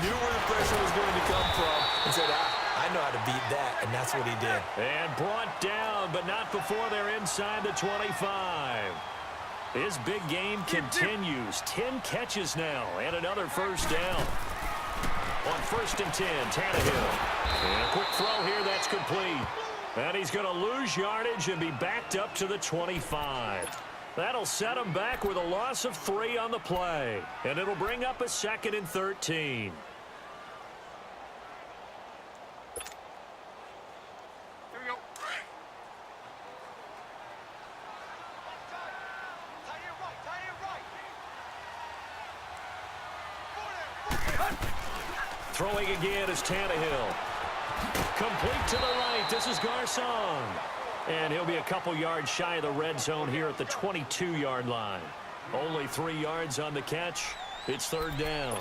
S2: knew where the pressure was going to come from, and said, I know how to beat that, and that's what he did.
S1: And brought down, but not before they're inside the 25. His big game continues. 10 catches now and another 1st down. On 1st and 10, Tannehill. And a quick throw here, that's complete. And he's going to lose yardage and be backed up to the 25. That'll set him back with a loss of 3 on the play. And it'll bring up a 2nd and 13.
S3: Here we go.
S1: Throwing again is Tannehill. Complete to the right. This is Garcon. And he'll be a couple yards shy of the red zone here at the 22-yard line. Only 3 yards on the catch. It's 3rd down.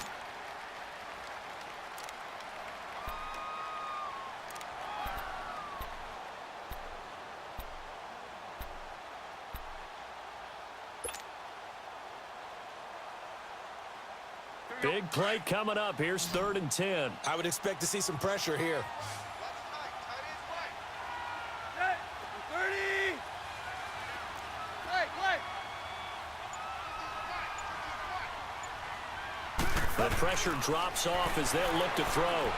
S1: Big play coming up. Here's 3rd and 10.
S2: I would expect to see some pressure here.
S3: Set. 30. Play.
S1: The pressure drops off as they'll look to throw.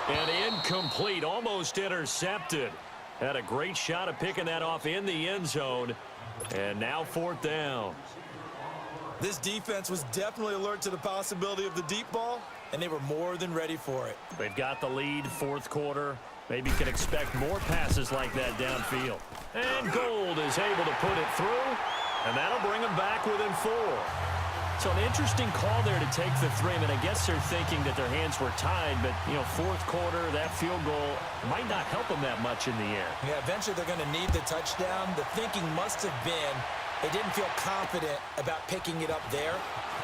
S1: And incomplete, almost intercepted. Had a great shot at picking that off in the end zone. And now 4th down.
S2: This defense was definitely alert to the possibility of the deep ball, and they were more than ready for it.
S1: They've got the lead, 4th quarter. Maybe can expect more passes like that downfield. And Gold is able to put it through, and that'll bring them back within 4. So an interesting call there to take the 3. I mean, I guess they're thinking that their hands were tied, but, 4th quarter, that field goal might not help them that much in the end.
S2: Yeah, eventually they're going to need the touchdown. The thinking must have been, They didn't feel confident about picking it up there,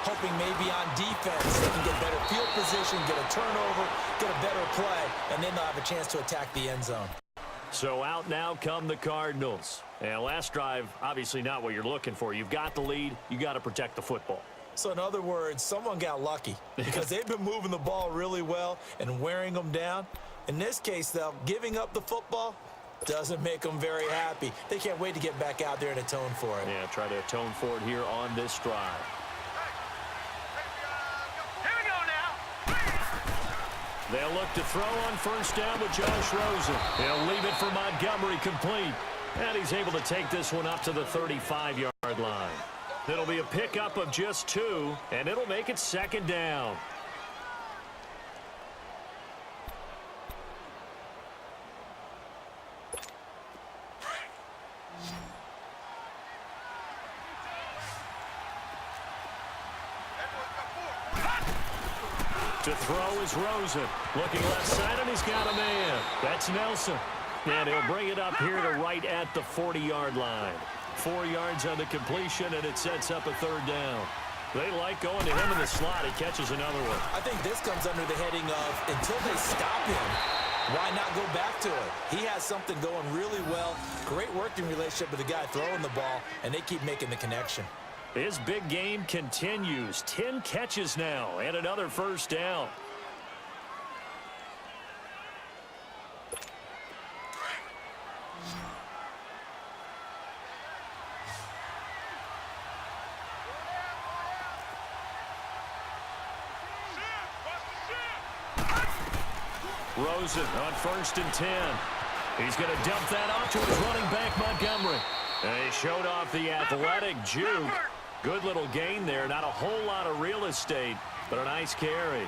S2: hoping maybe on defense they can get better field position, get a turnover, get a better play, and then they'll have a chance to attack the end zone.
S1: So out now come the Cardinals. And last drive, obviously not what you're looking for. You've got the lead. You got to protect the football.
S2: So in other words, someone got lucky because they've been moving the ball really well and wearing them down. In this case, though, giving up the football doesn't make them very happy. They can't wait to get back out there and atone for it.
S1: Yeah, try to atone for it here on this drive.
S3: Here we go now.
S1: They'll look to throw on first down with Josh Rosen. He'll leave it for Montgomery complete. And he's able to take this one up to the 35-yard line. It'll be a pickup of just 2, and it'll make it second down. To throw is Rosen. Looking left side, and he's got a man. That's Nelson. And he'll bring it up here to right at the 40-yard line. 4 yards on the completion, and it sets up a third down. They like going to him in the slot. He catches another one.
S2: I think this comes under the heading of until they stop him, why not go back to it? He has something going really well. Great working relationship with the guy throwing the ball, and they keep making the connection.
S1: His big game continues. 10 catches now and another first down. Rosen on 1st and 10. He's going to dump that off to his running back, Montgomery. And he showed off the athletic juke. Good little gain there. Not a whole lot of real estate, but a nice carry.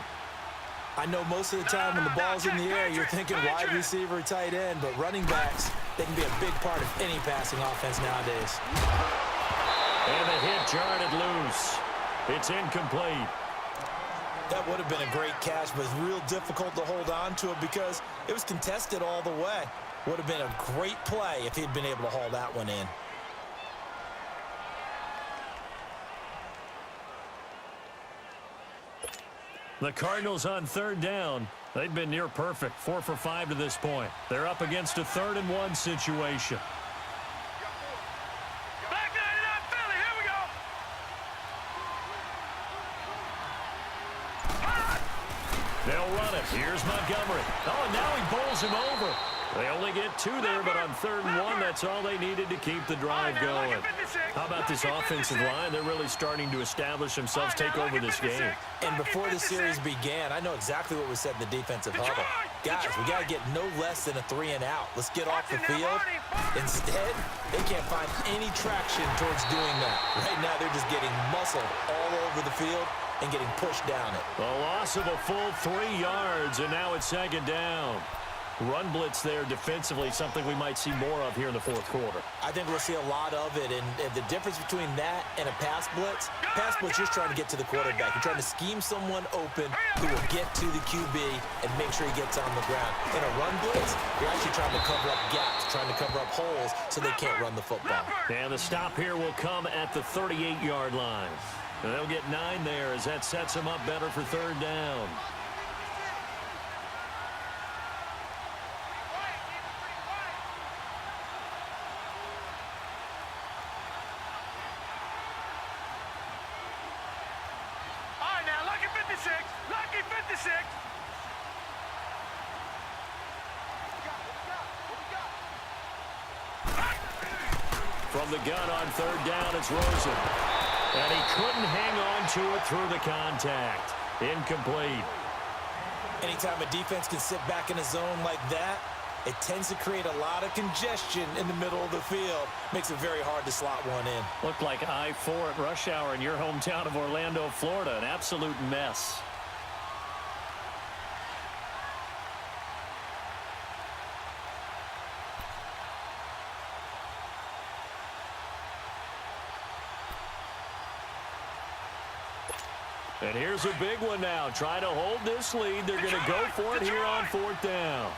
S2: I know most of the time when the ball's in the air, you're thinking wide receiver, tight end, but running backs, they can be a big part of any passing offense nowadays.
S1: And the hit jarred it loose. It's incomplete.
S2: That would have been a great catch, but it's real difficult to hold on to it because it was contested all the way. Would have been a great play if he'd been able to haul that one in.
S1: The Cardinals on 3rd down. They've been near perfect, 4 for 5 to this point. They're up against a 3rd and 1 situation.
S3: Back nine it up, Philly. Here we go.
S1: They'll run it. Here's Montgomery. Oh, and now he bowls him over. They only get 2 there, but on 3rd and 1, that's all they needed to keep the drive going. How about this offensive line? They're really starting to establish themselves, take over this game.
S2: And before the series began, I know exactly what was said in the defensive huddle. Guys, we got to get no less than a 3 and out. Let's get off the field. Instead, they can't find any traction towards doing that. Right now, they're just getting muscled all over the field and getting pushed down it.
S1: A loss of a full 3 yards, and now it's 2nd down. Run blitz there defensively, something we might see more of here in the 4th quarter.
S2: I think we'll see a lot of it, and the difference between that and a pass blitz, you're trying to get to the quarterback. You're trying to scheme someone open who will get to the QB and make sure he gets on the ground. In a run blitz, you're actually trying to cover up gaps, trying to cover up holes so they can't run the football.
S1: And the stop here will come at the 38-yard line. And they'll get 9 there as that sets them up better for 3rd down.
S3: Lucky 56.
S1: From the gun on 3rd down, it's Rosen. And he couldn't hang on to it through the contact. Incomplete.
S2: Anytime a defense can sit back in a zone like that, it tends to create a lot of congestion in the middle of the field. Makes it very hard to slot one in.
S1: Looked like I-4 at rush hour in your hometown of Orlando, Florida. An absolute mess. And here's a big one now. Try to hold this lead. They're going to go for it here on 4th down.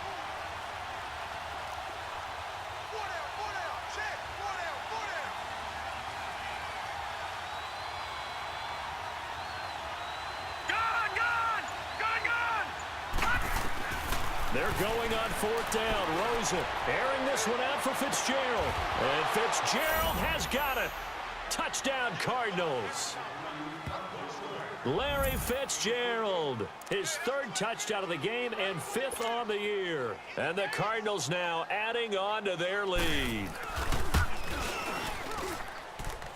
S1: They're going on fourth down. Rosen airing this one out for Fitzgerald. And Fitzgerald has got it. Touchdown, Cardinals. Larry Fitzgerald, his third touchdown of the game and fifth on the year. And the Cardinals now adding on to their lead.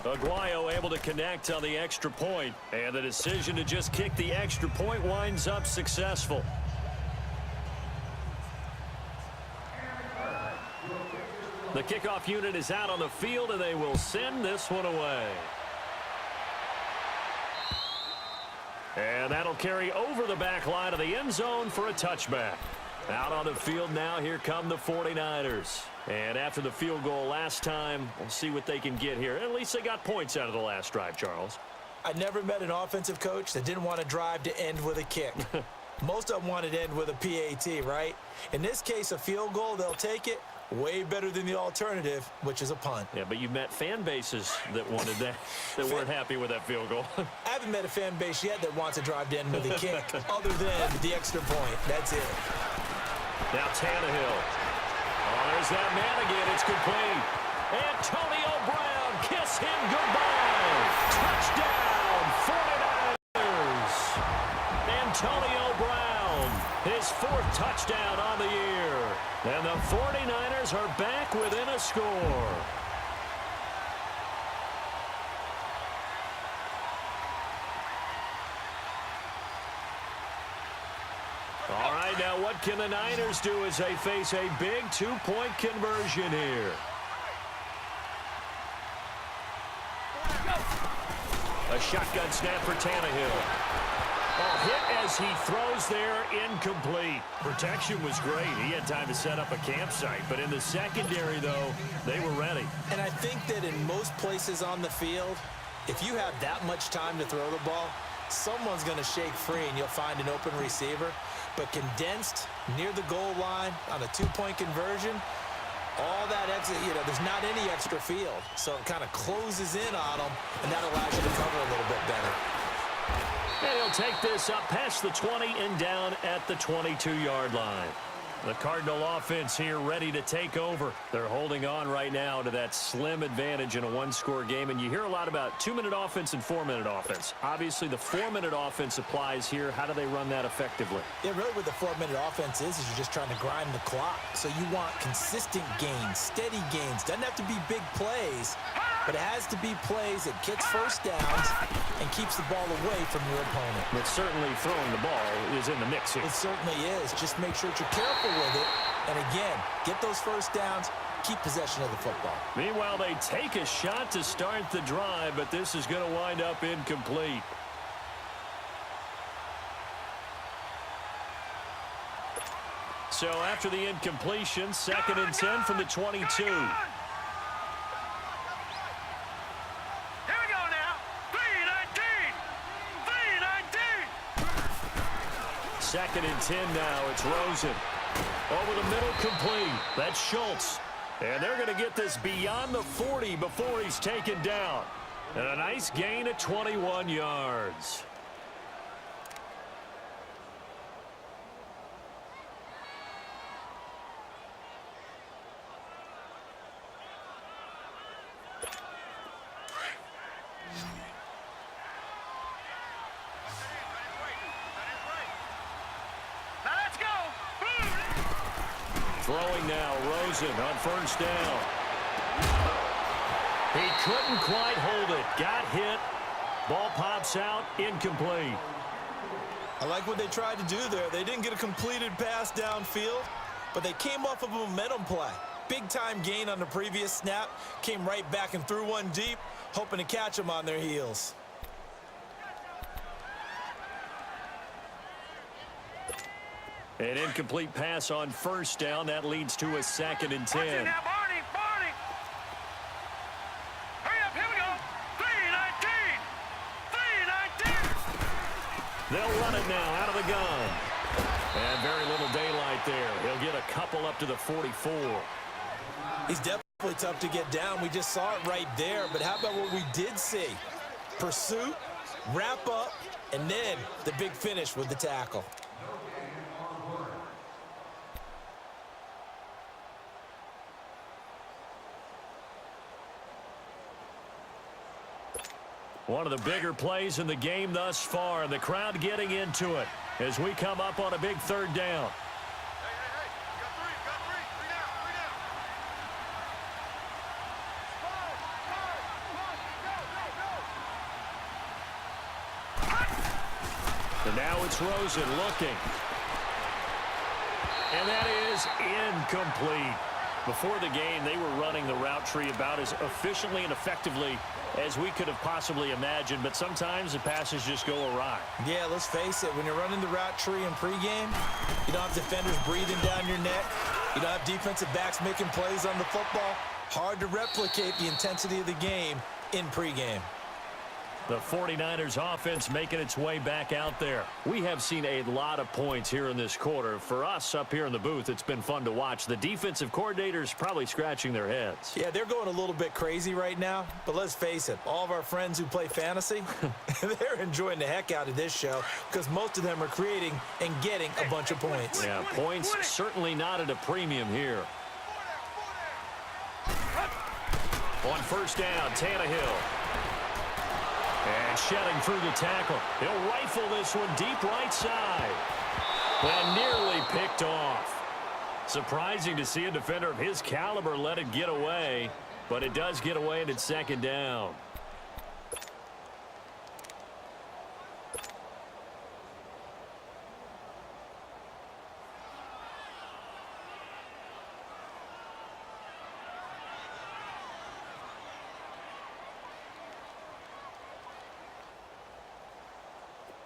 S1: Aguayo able to connect on the extra point, and the decision to just kick the extra point winds up successful. The kickoff unit is out on the field, and they will send this one away. And that'll carry over the back line of the end zone for a touchback. Out on the field now, here come the 49ers. And after the field goal last time, we'll see what they can get here. At least they got points out of the last drive, Charles.
S2: I never met an offensive coach that didn't want a drive to end with a kick. Most of them wanted to end with a PAT, right? In this case, a field goal, they'll take it. Way better than the alternative, which is a punt.
S1: Yeah, but you met fan bases that wanted that, that weren't happy with that field goal.
S2: I haven't met a fan base yet that wants a drive to end with a kick, other than the extra point. That's it.
S1: Now Tannehill. Oh, there's that man again. It's complete. Antonio Brown, kiss him goodbye. Touchdown, 49ers. Antonio Brown, his fourth touchdown on the year. And the 49ers are back within a score. All right, now what can the Niners do as they face a big two-point conversion here? A shotgun snap for Tannehill. Oh, hit as he throws there, incomplete. Protection was great. He had time to set up a campsite. But in the secondary, though, they were ready.
S2: And I think that in most places on the field, if you have that much time to throw the ball, someone's going to shake free and you'll find an open receiver. But condensed near the goal line on a two-point conversion, all that exit, there's not any extra field. So it kind of closes in on them, and that allows you to cover a little bit better.
S1: And he'll take this up past the 20 and down at the 22-yard line. The Cardinal offense here ready to take over. They're holding on right now to that slim advantage in a one-score game. And you hear a lot about 2-minute offense and 4-minute offense. Obviously, the 4-minute offense applies here. How do they run that effectively?
S2: Yeah, really what the 4-minute offense is you're just trying to grind the clock. So you want consistent gains, steady gains. Doesn't have to be big plays, but it has to be plays that gets first downs and keeps the ball away from your opponent.
S1: But certainly throwing the ball is in the mix here.
S2: It certainly is. Just make sure that you're careful with it. And again, get those first downs, keep possession of the football.
S1: Meanwhile, they take a shot to start the drive, but this is going to wind up incomplete. So after the incompletion, 2nd and 10 from the 22. Second and 10 now. It's Rosen. Over the middle, complete. That's Schultz. And they're going to get this beyond the 40 before he's taken down. And a nice gain of 21 yards. Throwing now, Rosen on first down. He couldn't quite hold it. Got hit. Ball pops out, incomplete.
S2: I like what they tried to do there. They didn't get a completed pass downfield, but they came off of a momentum play. Big-time gain on the previous snap. Came right back and threw one deep, hoping to catch them on their heels.
S1: An incomplete pass on first down. That leads to a 2nd and 10.
S3: Now, Barney. Hurry up, here we go. 3-19.
S1: They'll run it now out of the gun. And very little daylight there. He'll get a couple up to the 44.
S2: He's definitely tough to get down. We just saw it right there. But how about what we did see? Pursuit, wrap up, and then the big finish with the tackle.
S1: One of the bigger plays in the game thus far, and the crowd getting into it as we come up on a big third down.
S3: Hey, you got three. Three down.
S1: And now it's Rosen looking. And that is incomplete. Before the game, they were running the route tree about as efficiently and effectively as we could have possibly imagined, but sometimes the passes just go awry.
S2: Yeah, let's face it, when you're running the route tree in pregame, you don't have defenders breathing down your neck. You don't have defensive backs making plays on the football. Hard to replicate the intensity of the game in pregame.
S1: The 49ers offense making its way back out there. We have seen a lot of points here in this quarter. For us up here in the booth, it's been fun to watch. The defensive coordinators probably scratching their heads.
S2: Yeah, they're going a little bit crazy right now, but let's face it, all of our friends who play fantasy, they're enjoying the heck out of this show because most of them are creating and getting a bunch of points.
S1: Yeah, points certainly not at a premium here. On first down, Tannehill. And shedding through the tackle. He'll rifle this one deep right side. And nearly picked off. Surprising to see a defender of his caliber let it get away. But it does get away and it's second down.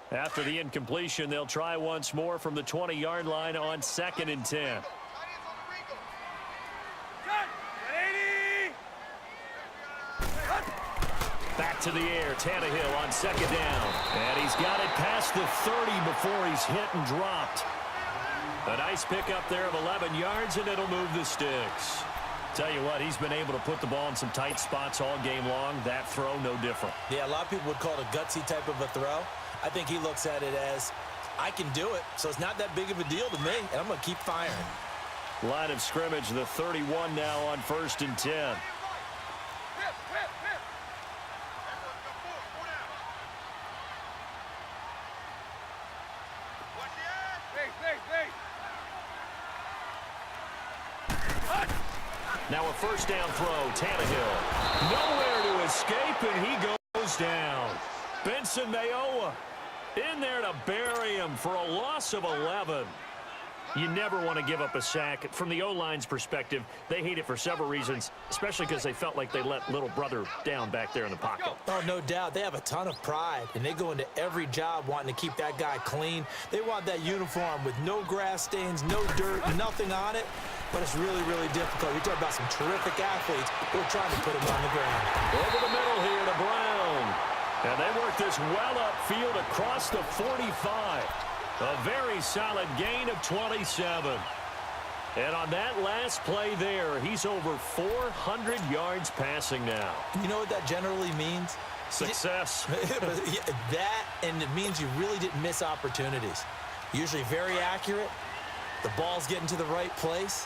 S1: After the incompletion, they'll try once more from the 20-yard line on 2nd and 10. Back to the air, Tannehill on 2nd down. And he's got it past the 30 before he's hit and dropped. A nice pickup there of 11 yards, and it'll move the sticks. Tell you what, he's been able to put the ball in some tight spots all game long. That throw, no different.
S2: Yeah, a lot of people would call it a gutsy type of a throw. I think he looks at it as, I can do it, so it's not that big of a deal to me, and I'm going to keep firing.
S1: Line of scrimmage, the 31 now on 1st and 10. Now a first down throw, Tannehill. Nowhere to escape, and he goes down. Benson Mayowa in there to bury him for a loss of 11. You never want to give up a sack. From the O-line's perspective, they hate it for several reasons, especially because they felt like they let little brother down back there in the pocket.
S2: Oh, no doubt. They have a ton of pride, and they go into every job wanting to keep that guy clean. They want that uniform with no grass stains, no dirt, nothing on it. But it's really, really difficult. You're talking about some terrific athletes who are trying to put him on the ground.
S1: Over the middle here to Brown. And they work this well upfield across the 45. A very solid gain of 27. And on that last play there, he's over 400 yards passing now.
S2: You know what that generally means?
S1: Success.
S2: That, and it means you really didn't miss opportunities. Usually very accurate. The ball's getting to the right place.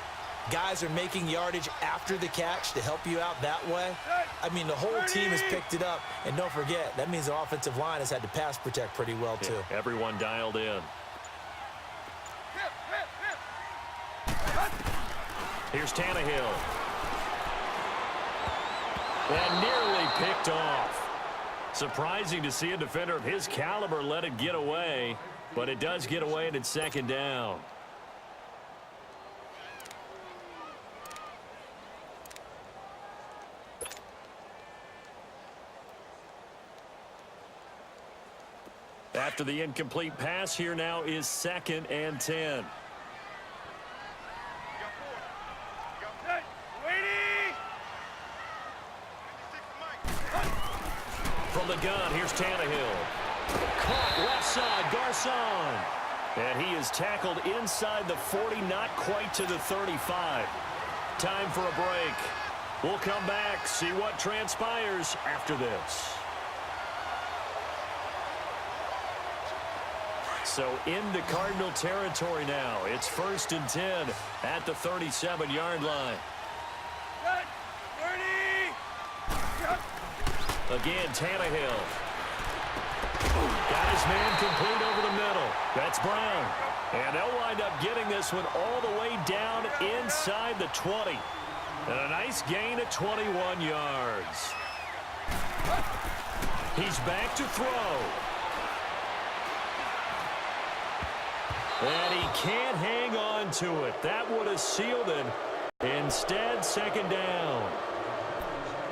S2: Guys are making yardage after the catch to help you out that way. I mean, the whole team has picked it up. And don't forget, that means the offensive line has had to pass protect pretty well, too.
S1: Yeah, everyone dialed in. Here's Tannehill. And nearly picked off. Surprising to see a defender of his caliber let it get away. But it does get away, and it's second down. After the incomplete pass, here now is 2nd and 10. From the gun, here's Tannehill. Caught left side, Garcon. And he is tackled inside the 40, not quite to the 35. Time for a break. We'll come back, see what transpires after this. So into Cardinal territory now. It's 1st and 10 at the 37-yard line. Again, Tannehill. Got his man complete over the middle. That's Brown. And they'll wind up getting this one all the way down inside the 20. And a nice gain of 21 yards. He's back to throw. And he can't hang on to it. That would have sealed it. Instead, second down.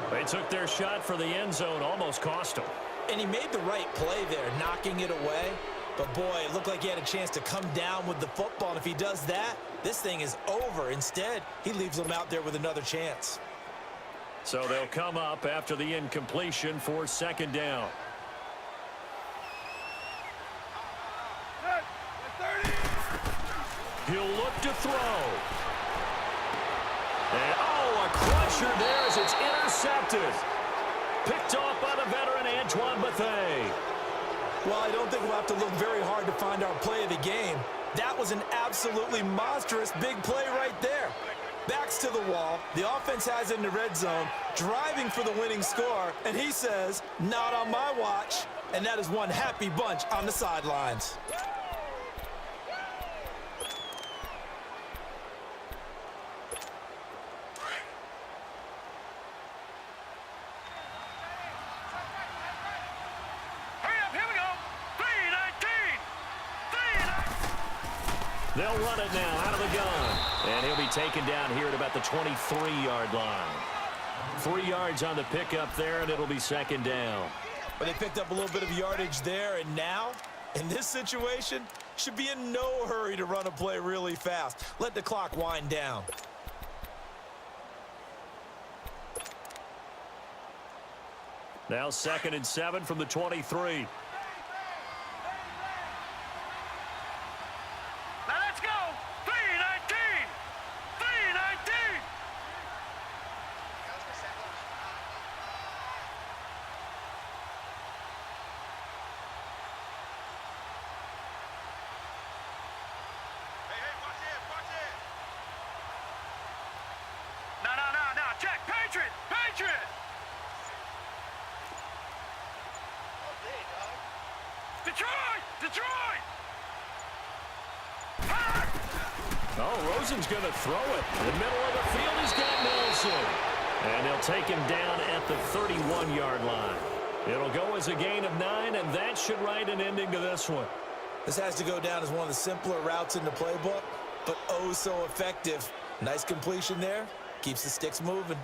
S1: They took their shot for the end zone, almost cost him.
S2: And he made the right play there, knocking it away. But, boy, it looked like he had a chance to come down with the football. And if he does that, this thing is over. Instead, he leaves him out there with another chance.
S1: So they'll come up after the incompletion for second down. He'll look to throw. And, a crusher there as it's intercepted. Picked off by the veteran Antoine Bethea.
S2: Well, I don't think we'll have to look very hard to find our play of the game. That was an absolutely monstrous big play right there. Backs to the wall. The offense has it in the red zone, driving for the winning score. And he says, not on my watch. And that is one happy bunch on the sidelines.
S1: They'll run it now out of the gun. And he'll be taken down here at about the 23-yard line. 3 yards on the pickup there, and it'll be second down.
S2: But they picked up a little bit of yardage there, and now, in this situation, should be in no hurry to run a play really fast. Let the clock wind down.
S1: Now 2nd and 7 from the 23.
S3: Detroit!
S1: Oh, Rosen's going to throw it. In the middle of the field, he's got Nelson. And they'll take him down at the 31-yard line. It'll go as a gain of 9, and that should write an ending to this one.
S2: This has to go down as one of the simpler routes in the playbook, but oh so effective. Nice completion there. Keeps the sticks moving.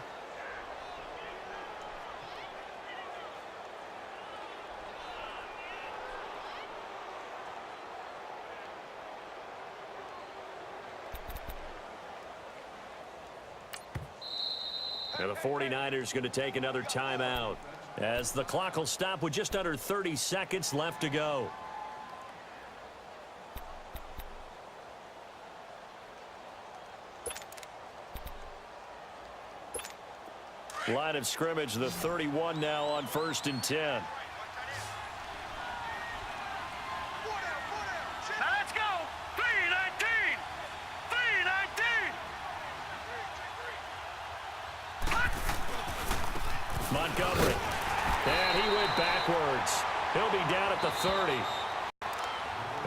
S1: And the 49ers going to take another timeout as the clock will stop with just under 30 seconds left to go. Line of scrimmage, the 31 now on 1st and 10. Montgomery. And he went backwards. He'll be down at the 30.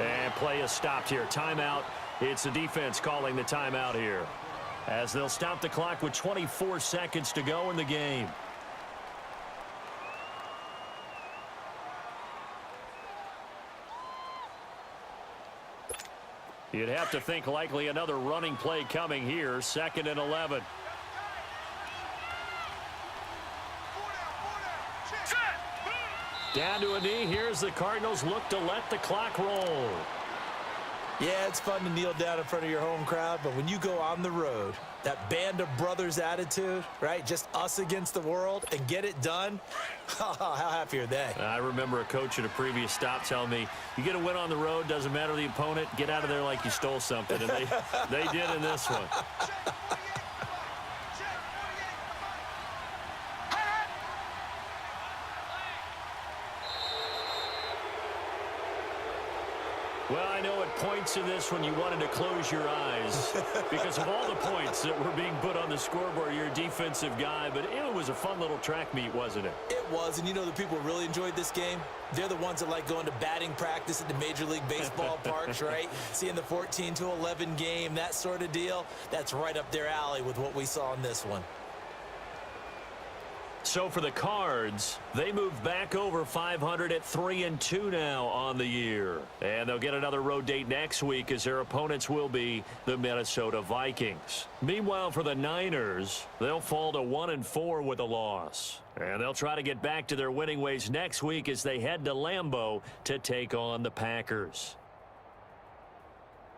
S1: And play is stopped here. Timeout. It's the defense calling the timeout here, as they'll stop the clock with 24 seconds to go in the game. You'd have to think likely another running play coming here. 2nd and 11. Down to a knee. Here's the Cardinals look to let the clock roll.
S2: Yeah, it's fun to kneel down in front of your home crowd, but when you go on the road, that band of brothers attitude, right? Just us against the world and get it done. How happy are they?
S1: I remember a coach at a previous stop telling me, you get a win on the road, doesn't matter the opponent, get out of there like you stole something. And they did in this one. Well, I know at points in this when you wanted to close your eyes because of all the points that were being put on the scoreboard. You're a defensive guy, but it was a fun little track meet, wasn't it?
S2: It that was, and you know the people who really enjoyed this game? They're the ones that like going to batting practice at the Major League Baseball parks, right? Seeing the 14-11 game, that sort of deal. That's right up their alley with what we saw in this one.
S1: So for the Cards, they move back over 500 at 3-2 now on the year. And they'll get another road date next week as their opponents will be the Minnesota Vikings. Meanwhile, for the Niners, they'll fall to 1-4 with a loss. And they'll try to get back to their winning ways next week as they head to Lambeau to take on the Packers.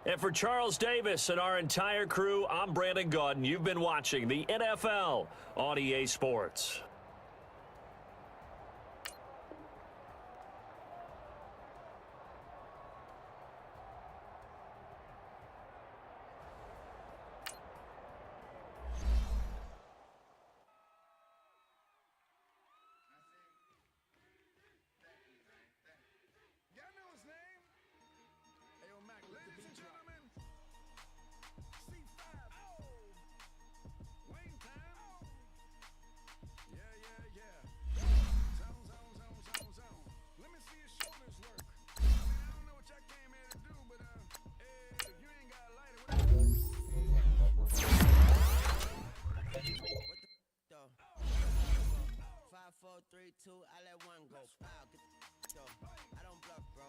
S1: And for Charles Davis and our entire crew, I'm Brandon Gaudin. You've been watching the NFL on EA Sports.
S4: I let one go. Wow, get the though. I don't bluff, bro.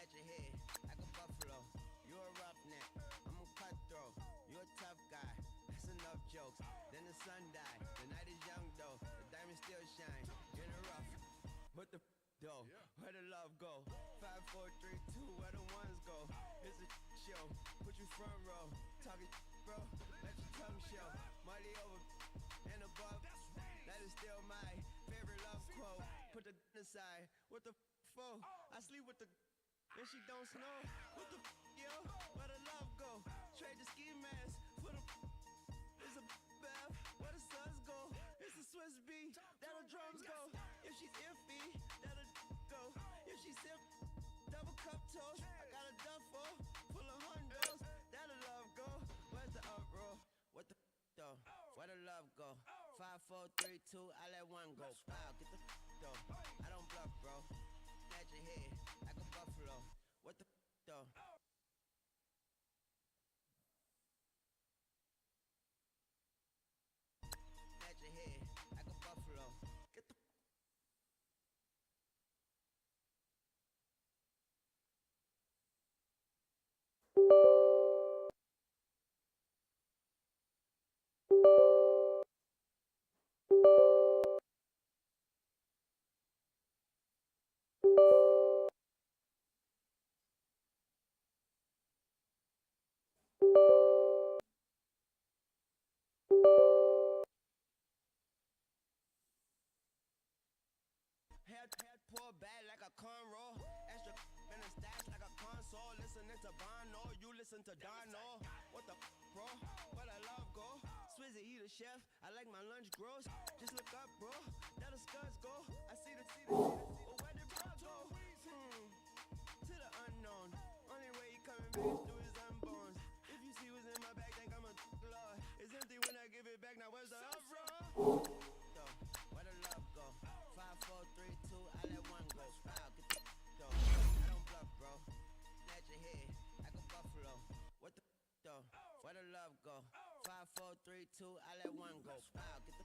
S4: At your head, like a buffalo. You're a roughneck. I'm a cutthroat. You're a tough guy. That's enough jokes. Then the sun died. The night is young though. The diamond still shine. You're in the rough. What the though? Where the love go? 5, 4, 3, 2. Where the ones go? It's a show. Put you front row. Talking bro. Let your tongue show. Money over and above. That is still my favorite love quote. Put the aside. What the for? I sleep with the and she don't snow. What the yo? Where the love go? Trade the ski mask for the it's a bath. Where the suns go? It's the Swiss beat. That'll drums go. If she's iffy, that'll go. If she's sip, double cup toast. I got a duffel full of hundos. That'll love go. Where's the uproar? What the though? Where the love go? 5, 4, 3, 2, I let one go. Wow, get the though. I don't bluff, bro. At your head, like a buffalo. What the though? At your head, like a buffalo. Get the Head pull back like a cornrow. Extra in the stash like a console. Listening to Bono, you listen to Dono. What the bro? Where the love go? Swizzy, he the chef. I like my lunch gross. Just look up, bro. That the scuds go. I see the oh, where the bro go? To the unknown. Only way he coming back through his unborns. If you see what's in my bag, think I'm a lord. It's empty when I give it back. Now where's the up, bro? Where the love go? 5, 4, 3, 2, I let one go. Wow, get the though. I don't bluff, bro. At your head, like a buffalo. What the though? Where the love go? 5, 4, 3, 2, I let one go. Wow, get the